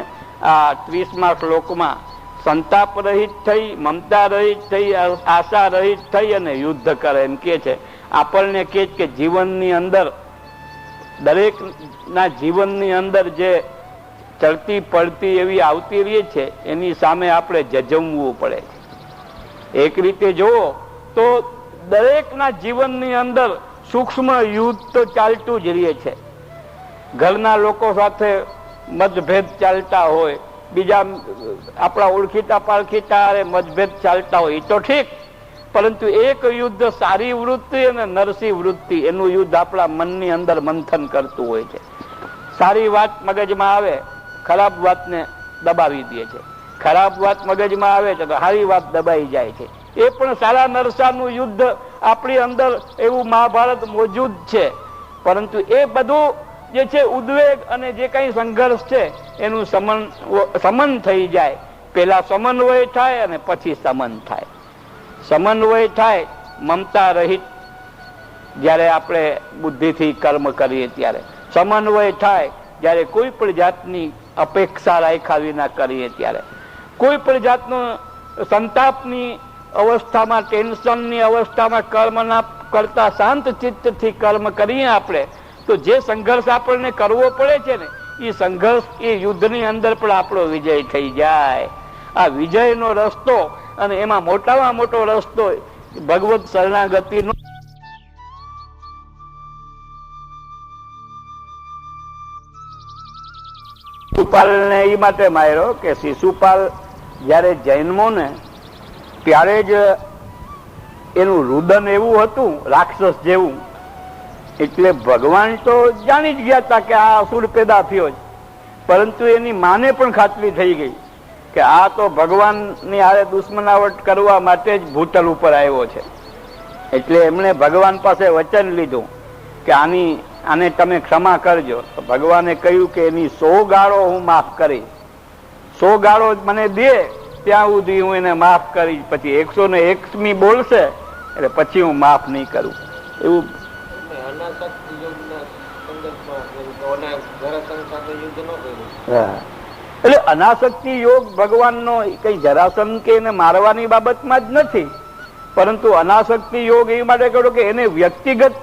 આ 30મા શ્લોકમાં સંતાપ રહિત થઈ, મમતા રહિત થઈ, આશા રહિત થઈ અને યુદ્ધ કરે એમ કે છે. આપણને કે જીવનની અંદર, દરેકના જીવનની અંદર જે ચડતી પડતી એવી આવતી રહી છે એની સામે આપણે જજમવું પડે. એક રીતે જુઓ તો દરેકના જીવનની અંદર સૂક્ષ્મ યુદ્ધ તો ચાલતું જ રહે છે. ઘરના લોકો સાથે મતભેદ ચાલતા હોય, બીજા આપણા ઓળખીતા પાળખીતા મતભેદ ચાલતા હોય, એ તો ઠીક, પરંતુ એક યુદ્ધ સારી વૃત્તિ અને નરસી વૃત્તિ, એનું યુદ્ધ આપણા મનની અંદર મંથન કરતું હોય છે. સારી વાત મગજમાં આવે, ખરાબ વાતને દબાવી દે છે. ખરાબ વાત મગજમાં આવે છે તો સારી વાત દબાઈ જાય છે. એ પણ સારા નરસાનું યુદ્ધ આપણી અંદર એવું મહાભારત મોજૂદ છે. પરંતુ એ બધું જે છે ઉદ્વેગ અને જે કઈ સંઘર્ષ છે એનું સમન થઈ જાય. પેલા સમન્વય થાય અને પછી સમન થાય. સમન્વય થાય મમતા રહિત, જ્યારે આપણે બુદ્ધિથી કર્મ કરીએ ત્યારે. સમન્વય થાય જ્યારે કોઈ પણ જાતની અપેક્ષા રાખ્યા વિના કરીએ ત્યારે. કોઈ પણ જાતનો સંતાપની અવસ્થામાં, ટેન્શનની અવસ્થામાં કર્મ ના કરતા શાંત ચિત્તથી કર્મ કરીએ આપણે, તો જે સંઘર્ષ આપણને કરવો પડે છે ને, એ સંઘર્ષ, એ યુદ્ધની અંદર પણ આપણો વિજય થઈ જાય. આ વિજયનો રસ્તો, અને એમાં મોટામાં મોટો રસ્તો ભગવત શરણાગતિનો. શિશુપાલને એ માટે માર્યો કે શિશુપાલ જયારે જન્મો ને ત્યારે જ એનું રુદન એવું હતું રાક્ષસ જેવું. એટલે ભગવાન તો જાણી જ ગયા હતા કે આ અસુર પેદા થયો જ, પરંતુ એની માને પણ ખાતરી થઈ ગઈ કે આ તો ભગવાનની હારે દુશ્મનાવટ કરવા માટે જ ભૂતલ ઉપર આવ્યો છે. એટલે એમણે ભગવાન પાસે વચન લીધું કે આને તમે ક્ષમા કરજો. તો ભગવાને કહ્યું કે એની 100 ગાળો હું માફ કરીશ. 100 ગાળો મને દે ત્યાં સુધી હું એને માફ કરીશ. પછી 101મી બોલશે એટલે પછી હું માફ નહીં કરું. એવું એટલે અનાસક્તિ યોગ ભગવાનનો કઈ જરાસંઘ કે એને મારવાની બાબતમાં જ નથી, પરંતુ અનાસક્તિ યોગ એ માટે કહ્યું કે એને વ્યક્તિગત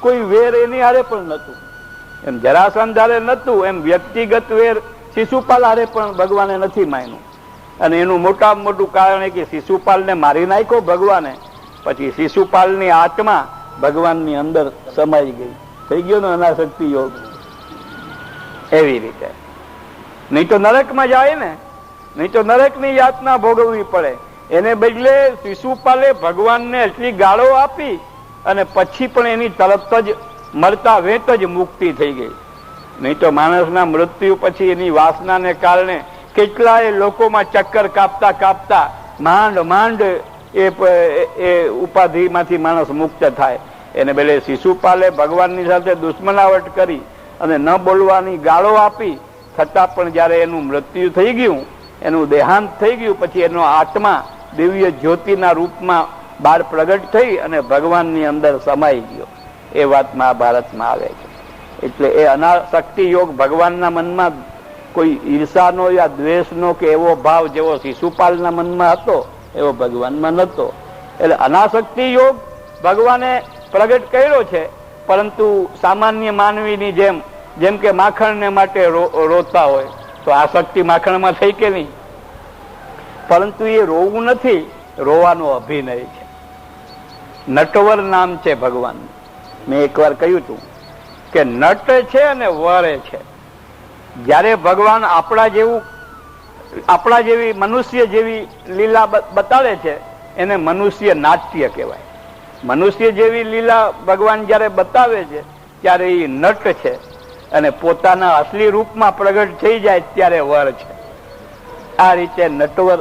કોઈ વેર એની હારે પણ નતું. એમ જરાસંઘ હારે નતું, એમ વ્યક્તિગત વેર શિશુપાલ હારે પણ ભગવાને નથી માન્યું. અને એનું મોટામાં મોટું કારણ એ કે શિશુપાલને મારી નાખ્યો ભગવાને, પછી શિશુપાલની આત્મા ભગવાનની અંદર સમાઈ ગઈ. થઈ ગયો ને અનાસક્તિ યોગ. એવી રીતે નહીં તો નરકમાં જાય ને, નહીં તો નરકની યાતના ભોગવવી પડે. એને બદલે શિશુપાલે ભગવાનને એટલી ગાળો આપી અને પછી પણ એની તરત જ મળતા વેત જ મુક્તિ થઈ ગઈ. નહીં તો માણસના મૃત્યુ પછી એની વાસનાને કારણે કેટલાય લોકોમાં ચક્કર કાપતા કાપતા માંડ એ ઉપાધિમાંથી માણસ મુક્ત થાય. એને બદલે શિશુપાલે ભગવાનની સાથે દુશ્મનાવટ કરી અને ન બોલવાની ગાળો આપી, છતાં પણ જયારે એનું મૃત્યુ થઈ ગયું, એનું દેહાંત થઈ ગયું, પછી એનો આત્મા દિવ્ય જ્યોતિના રૂપમાં બહાર પ્રગટ થઈ અને ભગવાનની અંદર સમાઈ ગયો. એ વાત મહાભારતમાં આવે છે. એટલે એ અનાસક્તિ યોગ ભગવાનના મનમાં કોઈ ઈર્ષાનો યા દ્વેષનો કે એવો ભાવ જેવો શિશુપાલના મનમાં હતો એવો ભગવાનમાં નહોતો. એટલે અનાસક્તિ યોગ ભગવાને પ્રગટ કર્યો છે, પરંતુ સામાન્ય માનવીની જેમ કે માખણને માટે રોતા હોય તો આસક્તિ માખણમાં થઈ કે નહીં, પરંતુ એ રોવું નથી, રોવાનો અભિનય છે. નટવર નામ છે ભગવાન. મેં એકવાર કહ્યું હતું કે નટ છે અને વરે છે. જ્યારે ભગવાન આપણા જેવી મનુષ્ય જેવી લીલા બતાડે છે એને મનુષ્ય નાટ્ય કહેવાય. મનુષ્ય જેવી લીલા ભગવાન જયારે બતાવે છે ત્યારે એ નટ છે, અને પોતાના અસલી રૂપમાં પ્રગટ થઈ જાય ત્યારે વર છે. આ રીતે નટવર,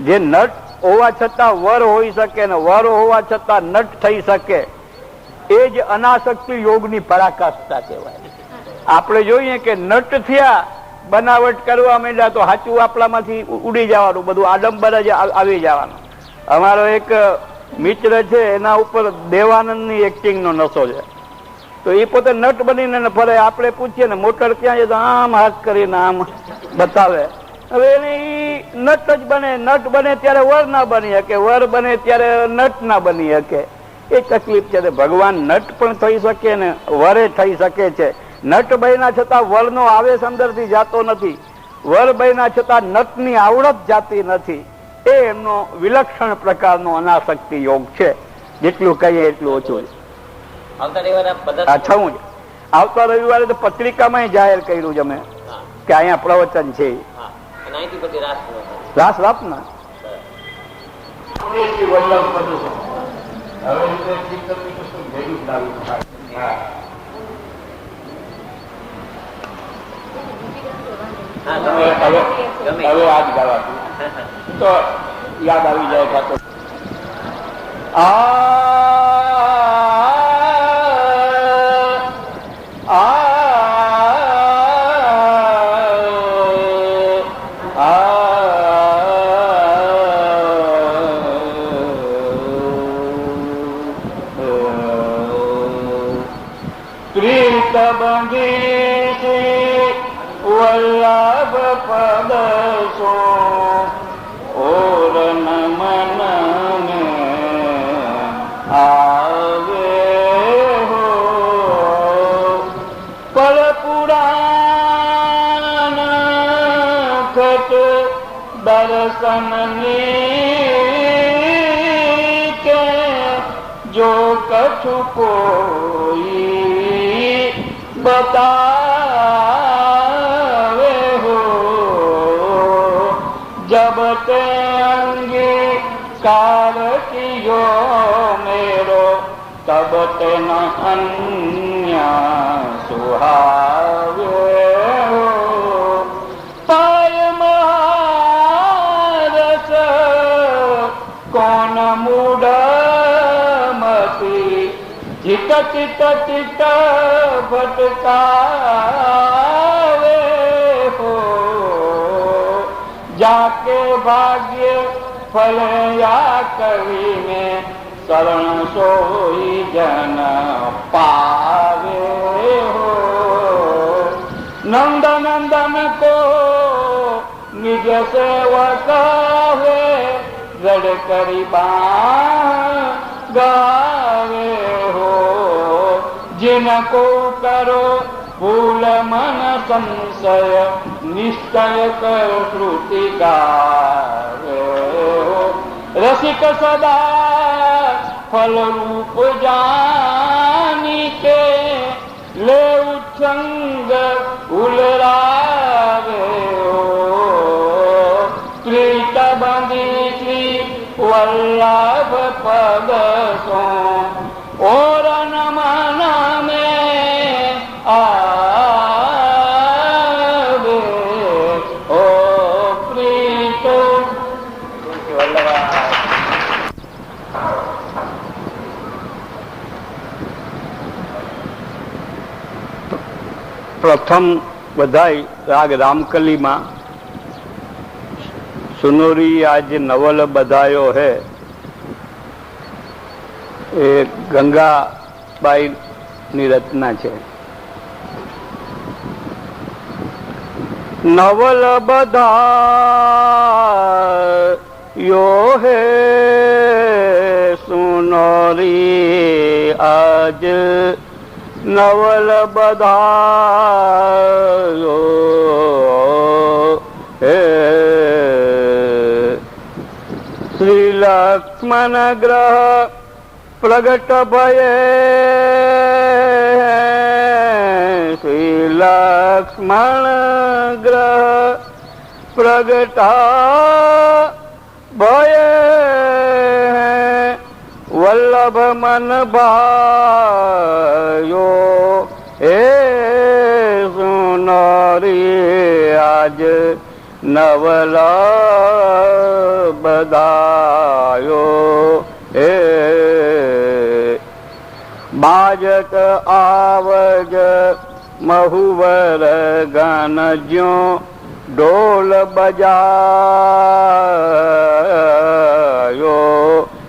જે નટ હોવા છતાં વર હોઈ શકે ને વર હોવા છતાં નટ થઈ શકે, એ જ અનાસક્તિ યોગની પરાકાષ્ઠા કહેવાય. આપણે જોઈએ કે નટ થયા, બનાવટ કરવા માંડ્યા તો સાચું આપણામાંથી ઉડી જવાનું, બધું આડંબર જ આવી જવાનું. અમારો એક મિત્ર છે, એના ઉપર દેવાનંદની એક્ટિંગનો નશો છે. તો એ પોતે નટ બનીને ફરે. આપણે પૂછીએ ને મોટર ક્યાં છે, તો આમ હાથ કરીને આમ બતાવે. હવે એને ઈ નટ જ બને, નટ બને ત્યારે વર ના બની શકે, વર બને ત્યારે નટ ના બની શકે. એ તકલીફ છે. ભગવાન નટ પણ થઈ શકે ને વરે થઈ શકે છે. નટ બન્યા છતાં વરનો આવેશ અંદરથી જાતો નથી, વર બન્યા છતાં નટની આવડત જાતી નથી. એ એમનો વિલક્ષણ પ્રકારનો અનાસક્તિ યોગ છે. જેટલું કહીએ એટલું ઓછું. આવતા રવિવારે તો પત્રિકામાં જાહેર કર્યું છે અમે કે અહીંયા પ્રવચન છે. રાસ રાપના હવે આજ ગાવાતું તો યાદ આવી જાય કાતો પ્રીત બંધી વલ્લભ પદ સો ઓર નમન આવે હો પલ પુરાણ ઘટ દર્શનની કે જો કછુ કોઈ बतावे हो जब ते अंगीकार कियो मेरो तब ते न अन्य सुहावे हो पाय महारस कौन मूढ़ मती चित चित चित भटकावे हो जाके भाग्य फल या कवि में शरण सोई जन पावे हो नंद नंदन को निज सेवक वे जड़ करी गावे हो जिनको करो भूल मन संशय निश्चय कर श्रुति गावे हो रसिक सदा फल रूप जानी के ले उत्संग उलरावे हो प्रीत बंदी श्री वल्लभ पद सो और नमन में आवे ओ प्रीत प्रथम बधाई राग रामकली मां सुनोरी आज नवल बधायो है એ ગંગાબાઈની રચના છે. નવલ બધાયો હે સુનોરી આજ નવલ બધાયો હે શ્રી લક્ષ્મણ ગ્રહ प्रगट भये श्री लक्ष्मण ग्रह प्रगट भये वल्लभ मन भायो हे सुनोरी आज नवला बधायो हे बाजत आवज महुवर गनज्यो ढोल बजायो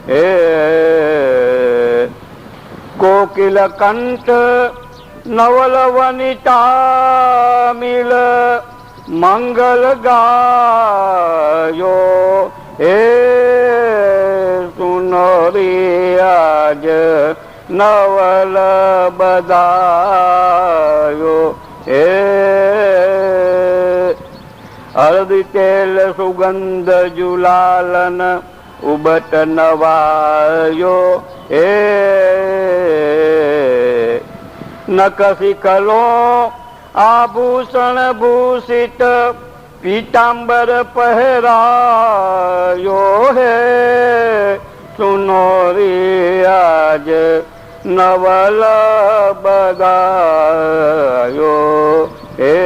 हे कोकिल कंठ नवल वनिता मिल મંગલ ગાયો હે સુનરી આજ નવલ બધાયો હે હળદી તેલ સુગંધ જુલાલન ઉબટ નવાયો હે નકસી કલો આભૂષણ ભૂષિત પીતાંબર પહેરાયો હે સુનોરી આજ નવલ બગાયો હે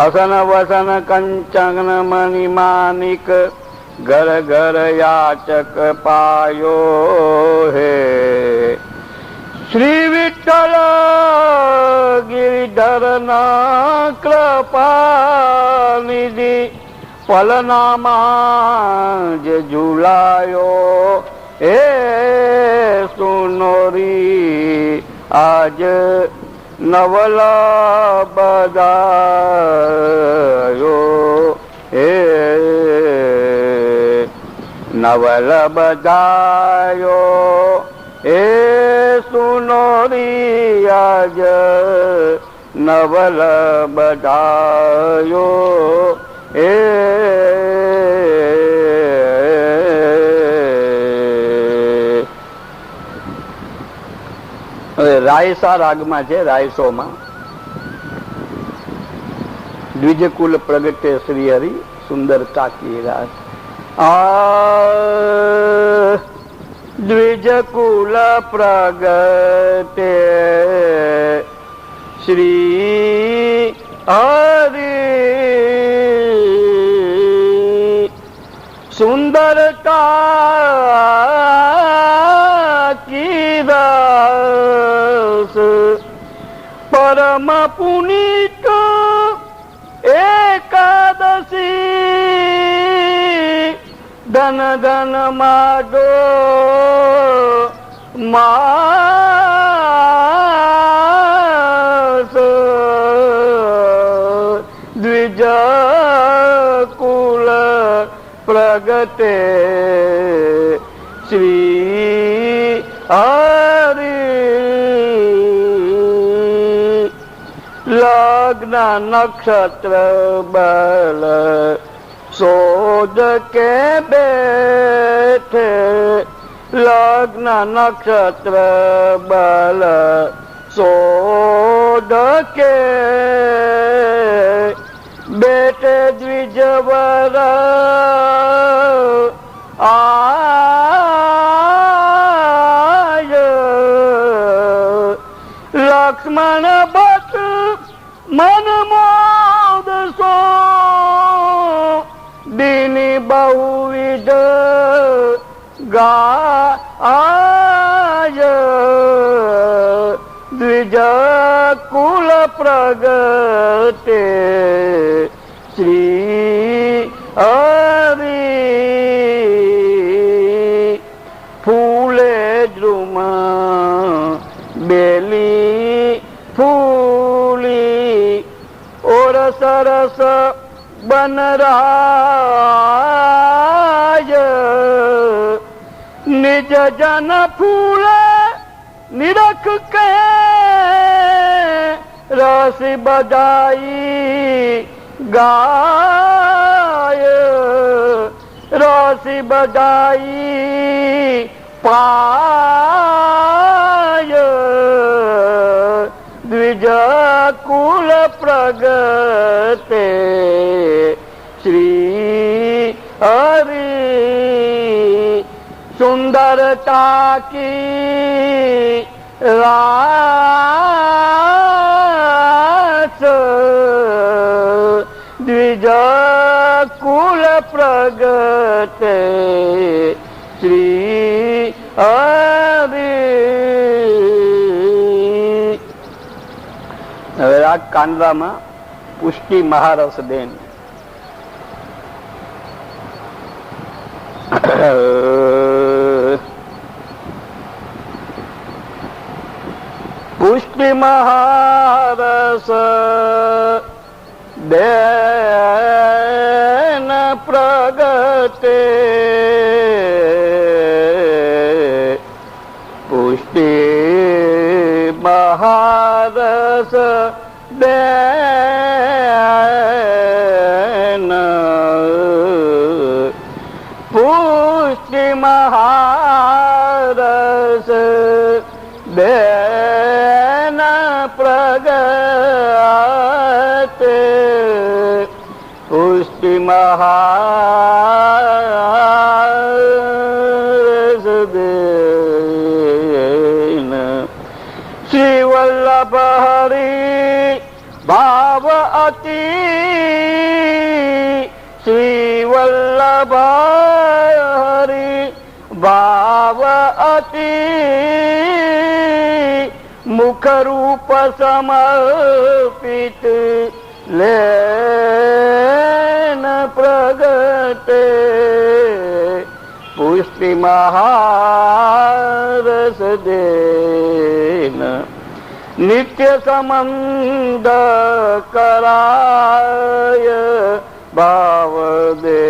અસન વસન કંચન મણિ માનિક ઘર ઘર યાચક પાયો હે શ્રી વિઠ્ઠલ ગિરિધર ના કૃપા નિધિ પલનામાં જ ઝુલાયો હે સુનોરી આજ નવલ બધાયો હે નવલ બધાયો હે સુનોરી આજ નવલ બધાયો હે રાયસા રાગમાં છે. રાયસોમાં દ્વિજકુલ પ્રગટે શ્રી હરિ સુંદરતા કી રાસ. દ્વિજકુલ પ્રગટે શ્રી હરિ સુંદરતા કી રાસ. પરમ પુનિત એકાદશી ધન ધન માડો માસ. દ્વિજ કુલ પ્રગટે શ્રી હરિ લગ્ન નક્ષત્ર બલ શોધ કે બેઠે. લગ્ન નક્ષત્ર બલ શોધ કે બેઠે દ્વિજવર આય. લક્ષ્મણ ભટ્ટ મન મોદ સો દીની બહુવિધ ગાય. દ્વિજ કુલ પ્રગટે શ્રી હરિ ફૂલે દ્રુમ બેલી ફૂલી ઓર સરસ બનરાય. નિજ જન ફૂલે નિરખ કે રસ બધાઈ ગાય. રસ બધાઈ પાય. દ્વિજ કુલ પ્રગટે શ્રી હરિ સુંદરતા કી રાસ. દ્વિજ કુલ પ્રગટે શ્રી હરિ. હવે રાગ કાંડલામાં પુષ્ટિ મહારસ દેન. પુષ્ટિ મહારસ દેન પ્રગટે પુષ્ટિ મહારસ દેન પુષ્ટિ મહારસ દેન પ્રગટે પુષ્ટિ મહારસ દેન શ્રી વલ્લભ હરિ ભાવ અતિ શ્રી વલ્લભ હરિ ભાવ અતિ મુખરૂપ સમર્પિત લેન પ્રગટે પુષ્ટિ મહારસ દેન નિત્ય સંબંધ કરાય ભાવ દે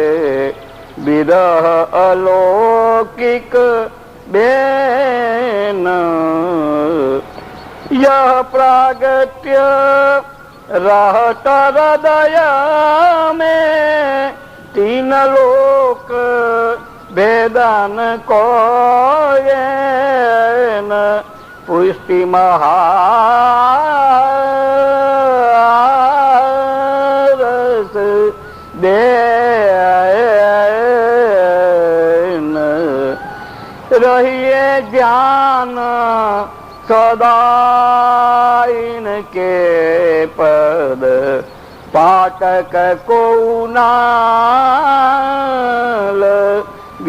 વિરહ અલૌકિક બેન यह प्रागट्य रहत हृदय में तीन लोक भेदन कोयन पुष्टि महारस देन रहिए ज्ञान सदा इनके पद पाठक को नाल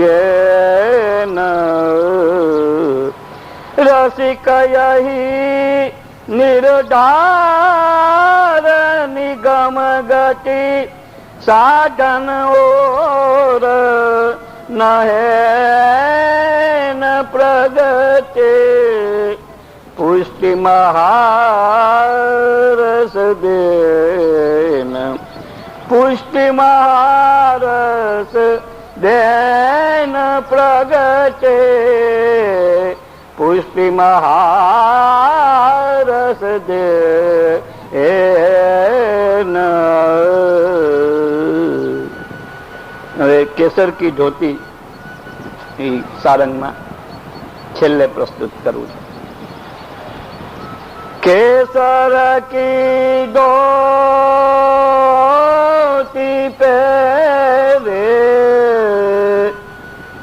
गेन रसिक यही निर्धार निगम गति साधन और न है न प्रगति पुष्टि महारस देन पुष्टि महारस देन प्रगटे पुष्टि महारस देन હવે કેસર કી ધોતી એ સારંગમાં છેલ્લે પ્રસ્તુત કરવું છે. केसर की धोती पहरे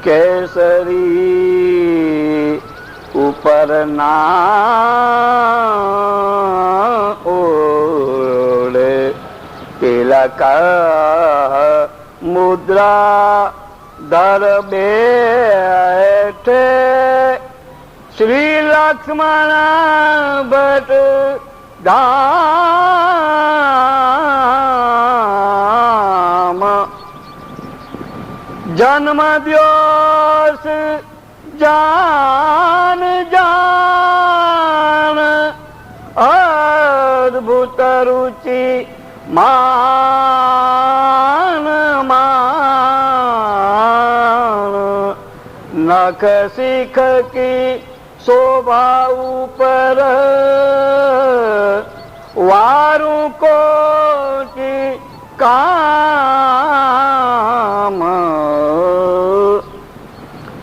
केसरी ऊपर ना ओढ़े तिलक मुद्रा धर बैठे श्री लक्ष्मण भट्ट धाम जन्म दिवस जान जान अद्भुत रुचि मान मान नख सिख की शोभा ऊपर वारू कोटि काम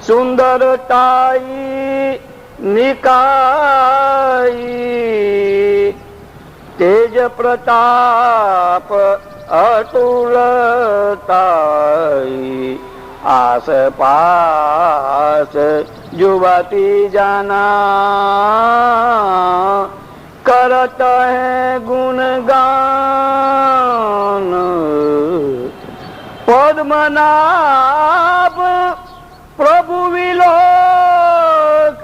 सुंदरताई निकाई तेज प्रताप अतुलताई आस पास जुवती जाना करत है गुणगान पद्मनाभ प्रभु विलोक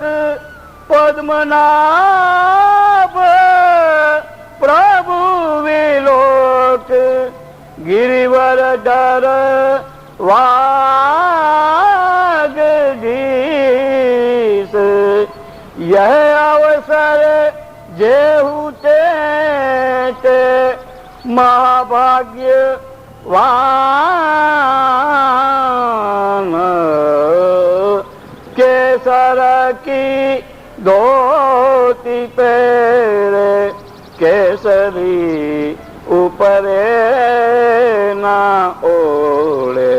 पद्मनाभ प्रभु विलोक गिरिवर डर वागधीश यह अवसर जेहू ते મહાભાગ્યવાન કેસર કી ધોતી પહેરે કેસરી ઉપરે ના ઓળે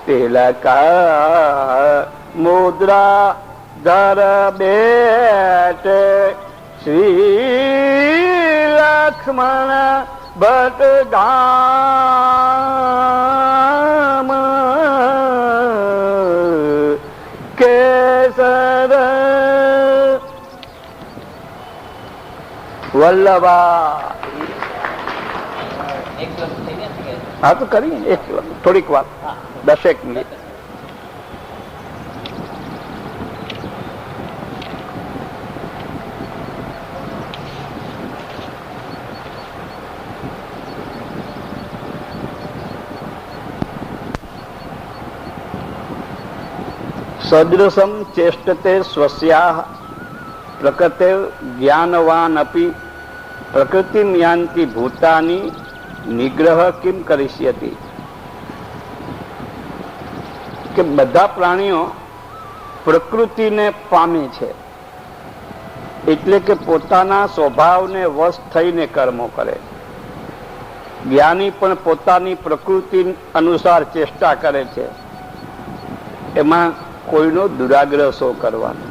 તિલકા મુદ્રા ધર બેઠે શ્રી લક્ષ્મણ ભટ્ટ ગામ કેસર વલ્લભા. હા તો કરીએ એક થોડીક વાર 10 મિનિટ. સદૃશમ ચેષ્ટતે સ્વસ્યાહ પ્રકૃતે જ્ઞાનવાન અપી પ્રકૃતિમ યાન્તિ ભૂતાની નિગ્રહ કિમ કરિષ્યતિ. કે બધા પ્રાણીઓ પ્રકૃતિને પામે છે, એટલે કે પોતાના સ્વભાવને વશ થઈને કર્મો કરે. જ્ઞાની પણ પોતાની પ્રકૃતિ અનુસાર ચેષ્ટા કરે છે, એમાં કોઈનો દુરાગ્રહ શો કરવાનો.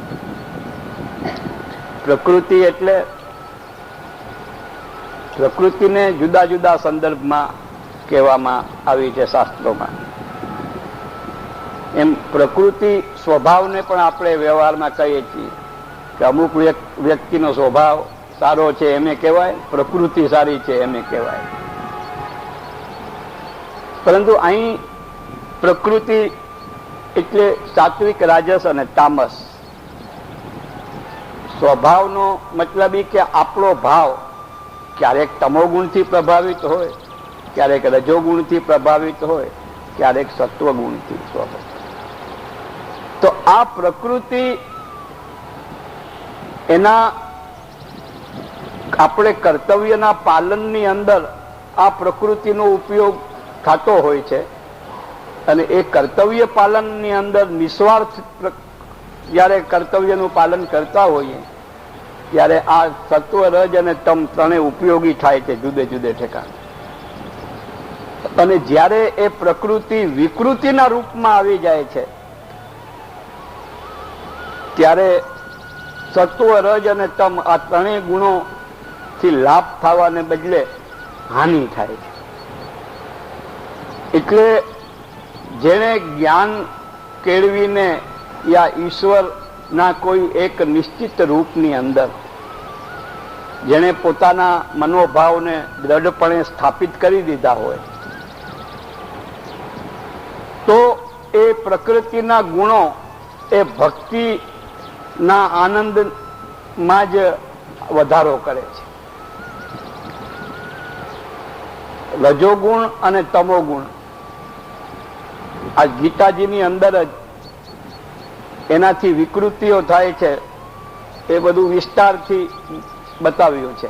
પ્રકૃતિ એટલે પ્રકૃતિને જુદા જુદા સંદર્ભમાં કહેવામાં આવી છે શાસ્ત્રોમાં. એમ પ્રકૃતિ સ્વભાવને પણ આપણે વ્યવહારમાં કહીએ છીએ કે અમુક વ્યક્તિનો સ્વભાવ સારો છે એમે કહેવાય, પ્રકૃતિ સારી છે એમે કહેવાય. પરંતુ અહીં પ્રકૃતિ એટલે સાત્વિક, રાજસ અને તામસ. સ્વભાવનો મતલબ એ કે આપણો ભાવ ક્યારેક તમોગુણથી પ્રભાવિત હોય, ક્યારેક રજોગુણથી પ્રભાવિત હોય, ક્યારેક સત્વગુણથી સ્વભાવ. તો આ પ્રકૃતિ એના આપણે કર્તવ્યના પાલનની અંદર આ પ્રકૃતિનો ઉપયોગ થતો હોય છે. અને એ કર્તવ્ય પાલનની અંદર નિસ્વાર્થ જયારે કર્તવ્યનું પાલન કરતા હોઈએ ત્યારે આ સત્વ, રજ અને તમ ત્રણે ઉપયોગી થાય છે જુદે જુદે ઠેકાણે. અને જ્યારે એ પ્રકૃતિ વિકૃતિના રૂપમાં આવી જાય છે ત્યારે સત્વ, રજ અને તમ આ ત્રણેય ગુણોથી લાભ થવાને બદલે હાનિ થાય છે. એટલે જેને જ્ઞાન કેળવીને યા ઈશ્વરના કોઈ એક નિશ્ચિત રૂપની અંદર જેણે પોતાના મનોભાવને દ્રઢપણે સ્થાપિત કરી દીધા હોય તો એ પ્રકૃતિના ગુણો એ ભક્તિના આનંદમાં જ વધારો કરે છે. રજોગુણ અને તમોગુણ આ ગીતાજીની અંદર જ એનાથી વિકૃતિઓ થાય છે એ બધું વિસ્તારથી બતાવ્યું છે.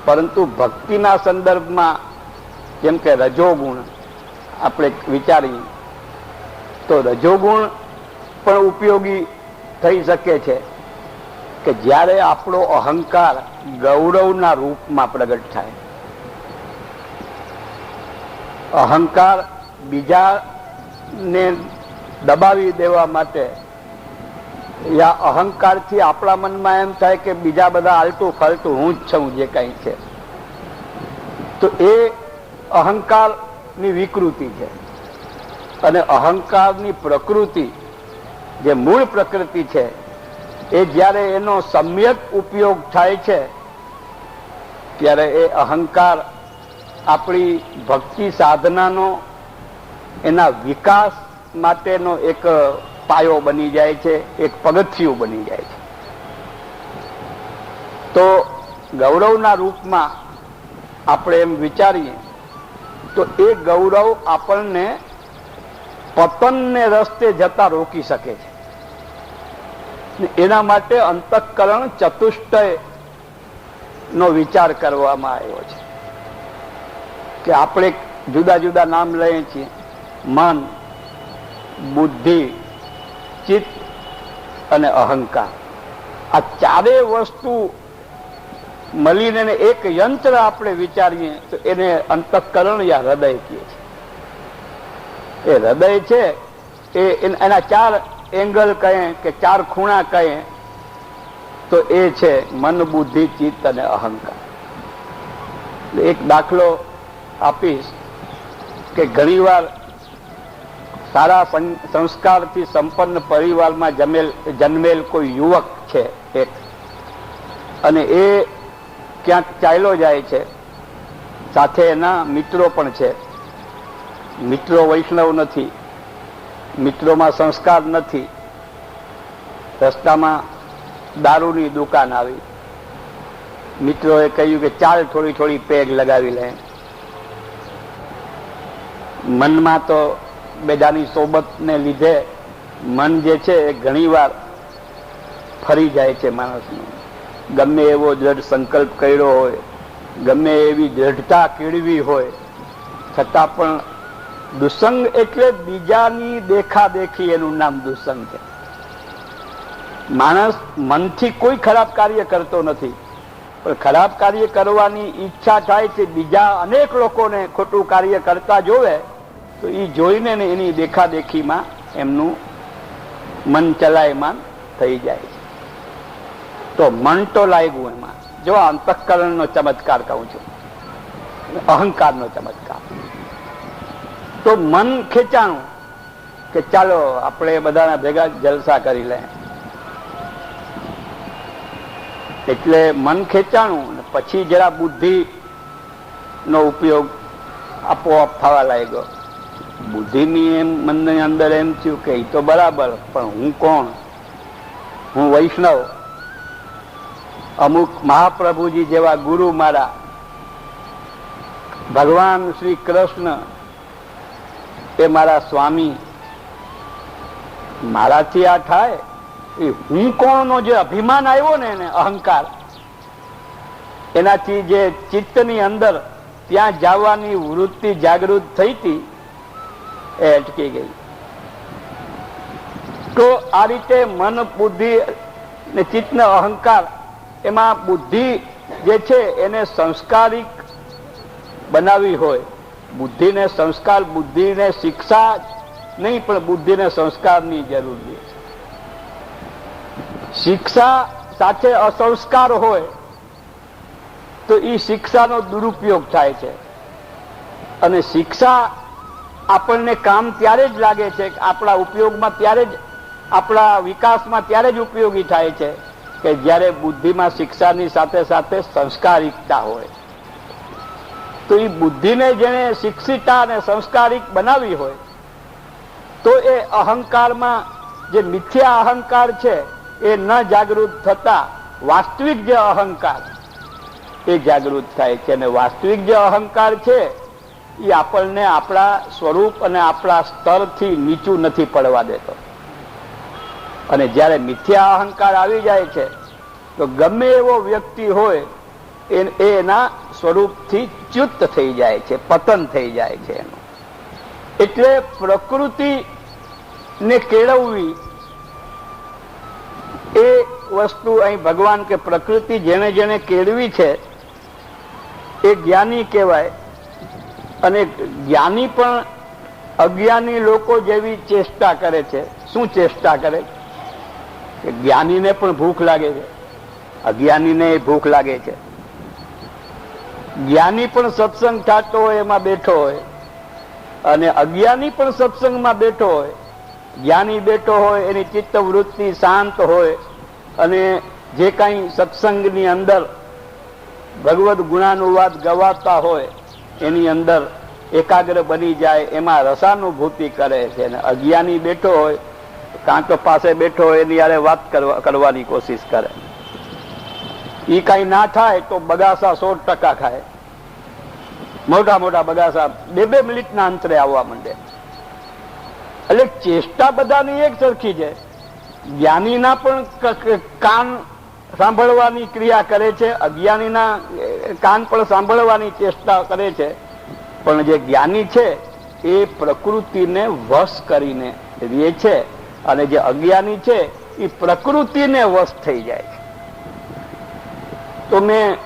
પરંતુ ભક્તિના સંદર્ભમાં જેમ કે રજોગુણ આપણે વિચારીએ તો રજોગુણ પણ ઉપયોગી થઈ શકે છે કે જ્યારે આપણો અહંકાર ગૌરવના રૂપમાં પ્રગટ થાય. અહંકાર બીજાને દબાવી દેવા માટે યા અહંકારથી આપણા મનમાં એમ થાય કે બીજા બધા આલતું ફાલતું હું જ છું જે કઈ છે, તો એ અહંકારની વિકૃતિ છે. અને અહંકારની પ્રકૃતિ જે મૂળ પ્રકૃતિ છે એ જ્યારે એનો સમ્યક ઉપયોગ થાય છે ત્યારે એ અહંકાર આપણી ભક્તિ સાધનાનો એના વિકાસ માટેનો એક પાયો બની જાય છે, એક પગથિયું બની જાય છે. તો ગૌરવના રૂપમાં આપણે એમ વિચારીએ તો એ ગૌરવ આપણને પતનને રસ્તે જતા રોકી શકે છે. એના માટે અંતઃકરણ ચતુષ્ટય નો વિચાર કરવામાં આવ્યો છે. કે આપણે જુદા જુદા નામ લઈએ છીએ, મન, બુદ્ધિ, ચિત્ત અને અહંકાર. આ ચારેય વસ્તુ મળીને એક યંત્ર આપણે વિચારીએ તો એને અંતઃકરણ યા હૃદય કહીએ છીએ. એ હૃદય છે એ એના ચાર એંગલ કહે કે ચાર ખૂણા કહે તો એ છે મન, બુદ્ધિ, ચિત્ત અને અહંકાર. એક દાખલો આપીશ કે ઘણીવાર સારા સંસ્કારથી સંપન્ન પરિવારમાં જન્મેલ કોઈ યુવક છે એક, અને એ ક્યાંક ચાલ્યો જાય છે, સાથે એના મિત્રો પણ છે. મિત્રો વૈષ્ણવ નથી, મિત્રોમાં સંસ્કાર નથી. રસ્તામાં દારૂની દુકાન આવી, મિત્રોએ કહ્યું કે ચાલ થોડી થોડી પેગ લગાવી લે. મનમાં તો બેજાની સોબતને લીધે મન જે છે એ ઘણી વાર ફરી જાય છે માણસનું. ગમે એવો દ્રઢ સંકલ્પ કર્યો હોય, ગમે એવી દ્રઢતા કેળવી હોય, છતાં પણ દુસંગ એટલે બીજાની દેખાદેખી, એનું નામ દુસંગ છે. માણસ મનથી કોઈ ખરાબ કાર્ય કરતો નથી, પણ ખરાબ કાર્ય કરવાની ઈચ્છા થાય છે. બીજા અનેક લોકોને ખોટું કાર્ય કરતા જોવે તો એ જોઈને ને એની દેખાદેખીમાં એમનું મન ચલાયમાન થઈ જાય છે. તો મન તો લાગ્યું એમાં. જો અંતઃકરણનો ચમત્કાર કહું છું, અહંકારનો ચમત્કાર. તો મન ખેંચાણું કે ચાલો આપણે બધાના ભેગા જલસા કરી લે. એટલે મન ખેંચાણું, પછી જરા બુદ્ધિ નો ઉપયોગ આપોઆપ થવા લાગ્યો. બુદ્ધિની એમ મનની અંદર એમ થયું કે એ તો બરાબર, પણ હું કોણ? હું વૈષ્ણવ, અમુક મહાપ્રભુજી જેવા ગુરુ મારા, ભગવાન શ્રી કૃષ્ણ એ મારા સ્વામી, મારાથી આ થાય. એ હું કોણનો જે અભિમાન આવ્યો ને એને અહંકાર, એનાથી જે ચિત્તની અંદર ત્યાં જવાની વૃત્તિ જાગૃત થઈ હતી એ અટકી ગઈ. તો આ રીતે મન, બુદ્ધિ ને ચિત્ત ને અહંકાર, એમાં બુદ્ધિ જે છે એને સંસ્કારિક બનાવી હોય, બુદ્ધિને સંસ્કાર, બુદ્ધિને શિક્ષા નહીં પણ બુદ્ધિને સંસ્કારની જરૂર છે. શિક્ષા સાથે અસંસ્કાર હોય તો એ શિક્ષાનો દુરુપયોગ થાય છે. અને શિક્ષા આપણને કામ ત્યારે જ લાગે છે કે આપણા ઉપયોગમાં ત્યારે જ, આપણા વિકાસમાં ત્યારે જ ઉપયોગી થાય છે કે જ્યારે બુદ્ધિમાં શિક્ષાની સાથે સાથે સંસ્કારિકતા હોય. તો એ બુદ્ધિને જેને શિક્ષિતા અને સંસ્કારિક બનાવી હોય તો એ અહંકારમાં જે મિથ્યા અહંકાર છે એ ન જાગૃત થતા વાસ્તવિક જે અહંકાર એ જાગૃત થાય છે. અને વાસ્તવિક જે અહંકાર છે એ આપણને આપણા સ્વરૂપ અને આપણા સ્તરથી નીચું નથી પડવા દેતો. અને જ્યારે મિથ્યા અહંકાર આવી જાય છે તો ગમે એવો વ્યક્તિ હોય એ એના સ્વરૂપથી ચ્યુત થઈ જાય છે, પતન થઈ જાય છે એનું. એટલે પ્રકૃતિને કેળવવી એ વસ્તુ અહીં ભગવાન કે પ્રકૃતિ જેને જેને કેળવી છે એ જ્ઞાની કહેવાય. અને જ્ઞાની પણ અજ્ઞાની લોકો જેવી ચેષ્ટા કરે છે. શું ચેષ્ટા કરે? કે જ્ઞાનીને પણ ભૂખ લાગે છે, અજ્ઞાનીને ભૂખ લાગે છે. જ્ઞાની પણ સત્સંગ થતો હોય એમાં બેઠો હોય, અને અજ્ઞાની પણ સત્સંગમાં બેઠો હોય. જ્ઞાની બેઠો હોય, એની ચિત્ત વૃત્તિ શાંત હોય, અને જે કાંઈ સત્સંગની અંદર ભગવદ ગુણાનુવાદ ગવાતા હોય એની અંદર એકાગ્ર બની જાય, એમાં રસાનુભૂતિ કરે છે. અને અજ્ઞાની બેઠો હોય, કાંટો પાસે બેઠો હોય એની યારે વાત કરવાની કોશિશ કરે. એ કઈ ના થાય તો બગાસા 100% ખાય. મોટા મોટા બગાસા 2-2 મિનિટના અંતરે આવવા માંડે. એટલે ચેષ્ટા બધાની એક સરખી છે. જ્ઞાનીના પણ કાન સાંભળવાની ક્રિયા કરે છે, અજ્ઞાનીના કાન પણ સાંભળવાની ચેષ્ટા કરે છે. પણ જે જ્ઞાની છે એ પ્રકૃતિને વશ કરીને રહે છે, અને જે અજ્ઞાની છે એ પ્રકૃતિને વશ થઈ જાય છે. તો મેં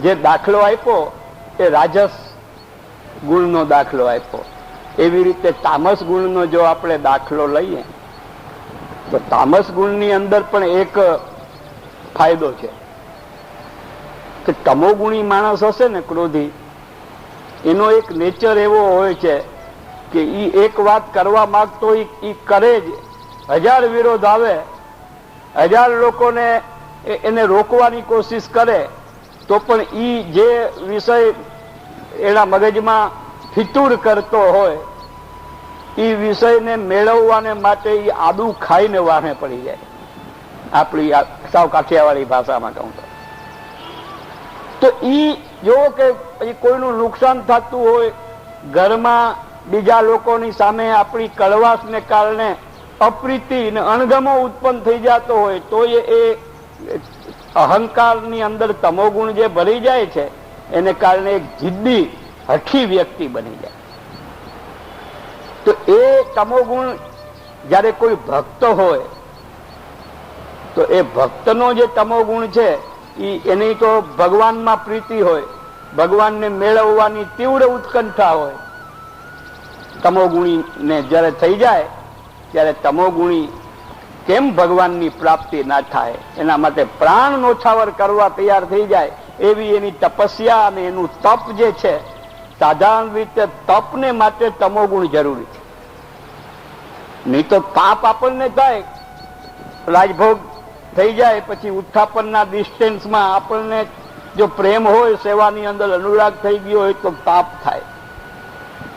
જે દાખલો આપ્યો એ રાજસ ગુણનો દાખલો આપ્યો. એવી રીતે તામસ ગુણનો જો આપણે દાખલો લઈએ તો તામસ ગુણની અંદર પણ એક ફાયદો છે કે તમોગુણી માણસ હશે ને, ક્રોધી, એનો એક નેચર એવો હોય છે કે ઈ એક વાત કરવા માંગતો ઈ કરે જ. 1000 વિરોધ આવે, 1000 લોકોને એને રોકવાની કોશિશ કરે, તો પણ ઈ જે વિષય એના મગજમાં ફિતૂર કરતો હોય એ વિષયને મેળવવાને માટે એ આદુ ખાઈને વાહે પડી જાય. આપણી સાવ કાઠિયાવાડી ભાષામાં કહું તો ઈ જો કે કોઈનું નુકસાન થતું હોય, ઘરમાં બીજા લોકોની સામે આપણી કડવાશને કારણે અપ્રીતિ ને અણગમો ઉત્પન્ન થઈ જતો હોય, તો એ અહંકારની અંદર તમોગુણ જે ભરી જાય છે એને કારણે એક જિદ્દી હઠી વ્યક્તિ બની જાય. તો એ તમોગુણ જ્યારે કોઈ ભક્ત હોય તો એ ભક્તનો જે તમોગુણ છે એની તો ભગવાનમાં પ્રીતિ હોય, ભગવાનને મેળવવાની તીવ્ર ઉત્કંઠા હોય. તમોગુણીને જ્યારે થઈ જાય ત્યારે તમોગુણી કેમ ભગવાનની પ્રાપ્તિ ના થાય એના માટે પ્રાણ નોછાવર કરવા તૈયાર થઈ જાય એવી એની તપસ્યા અને એનું તપ જે છે, સાધારણ રીતે તપને માટે તમોગુણ જરૂરી છે. નહીં તો તાપ આપણને થાય, રાજભોગ થઈ જાય, પછી ઉત્થાપનના ડિસ્ટન્સમાં આપણને જો પ્રેમ હોય, સેવાની અંદર અનુરાગ થઈ ગયો હોય તો તાપ થાય.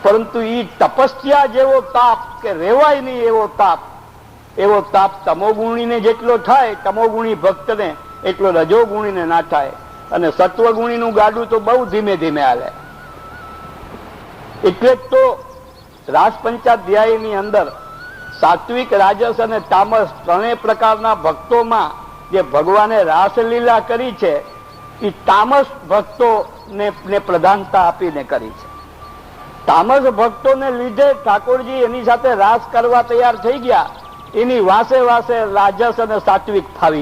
પરંતુ એ તપસ્યા જેવો તાપ કે રેવાય નહીં એવો તાપ તમોગુણીને જેટલો થાય, તમોગુણી ભક્તને એટલો રજોગુણીને ના થાય. અને સત્વગુણીનું ગાડું તો બહુ ધીમે ધીમે હાલે. એટલે તો રાસ પંચાધ્યાયની અંદર સાત્વિક, રાજસ અને તામસ ત્રણેય પ્રકારના ભક્તોમાં જે ભગવાને રાસલીલા કરી છે એ તામસ ભક્તોને પ્રધાનતા આપીને કરી છે. તામસ ભક્તોને લીધે ઠાકોરજી એની સાથે રાસ કરવા તૈયાર થઈ ગયા, એની વાસે વાસે રાજસ અને સાત્વિક ફાવી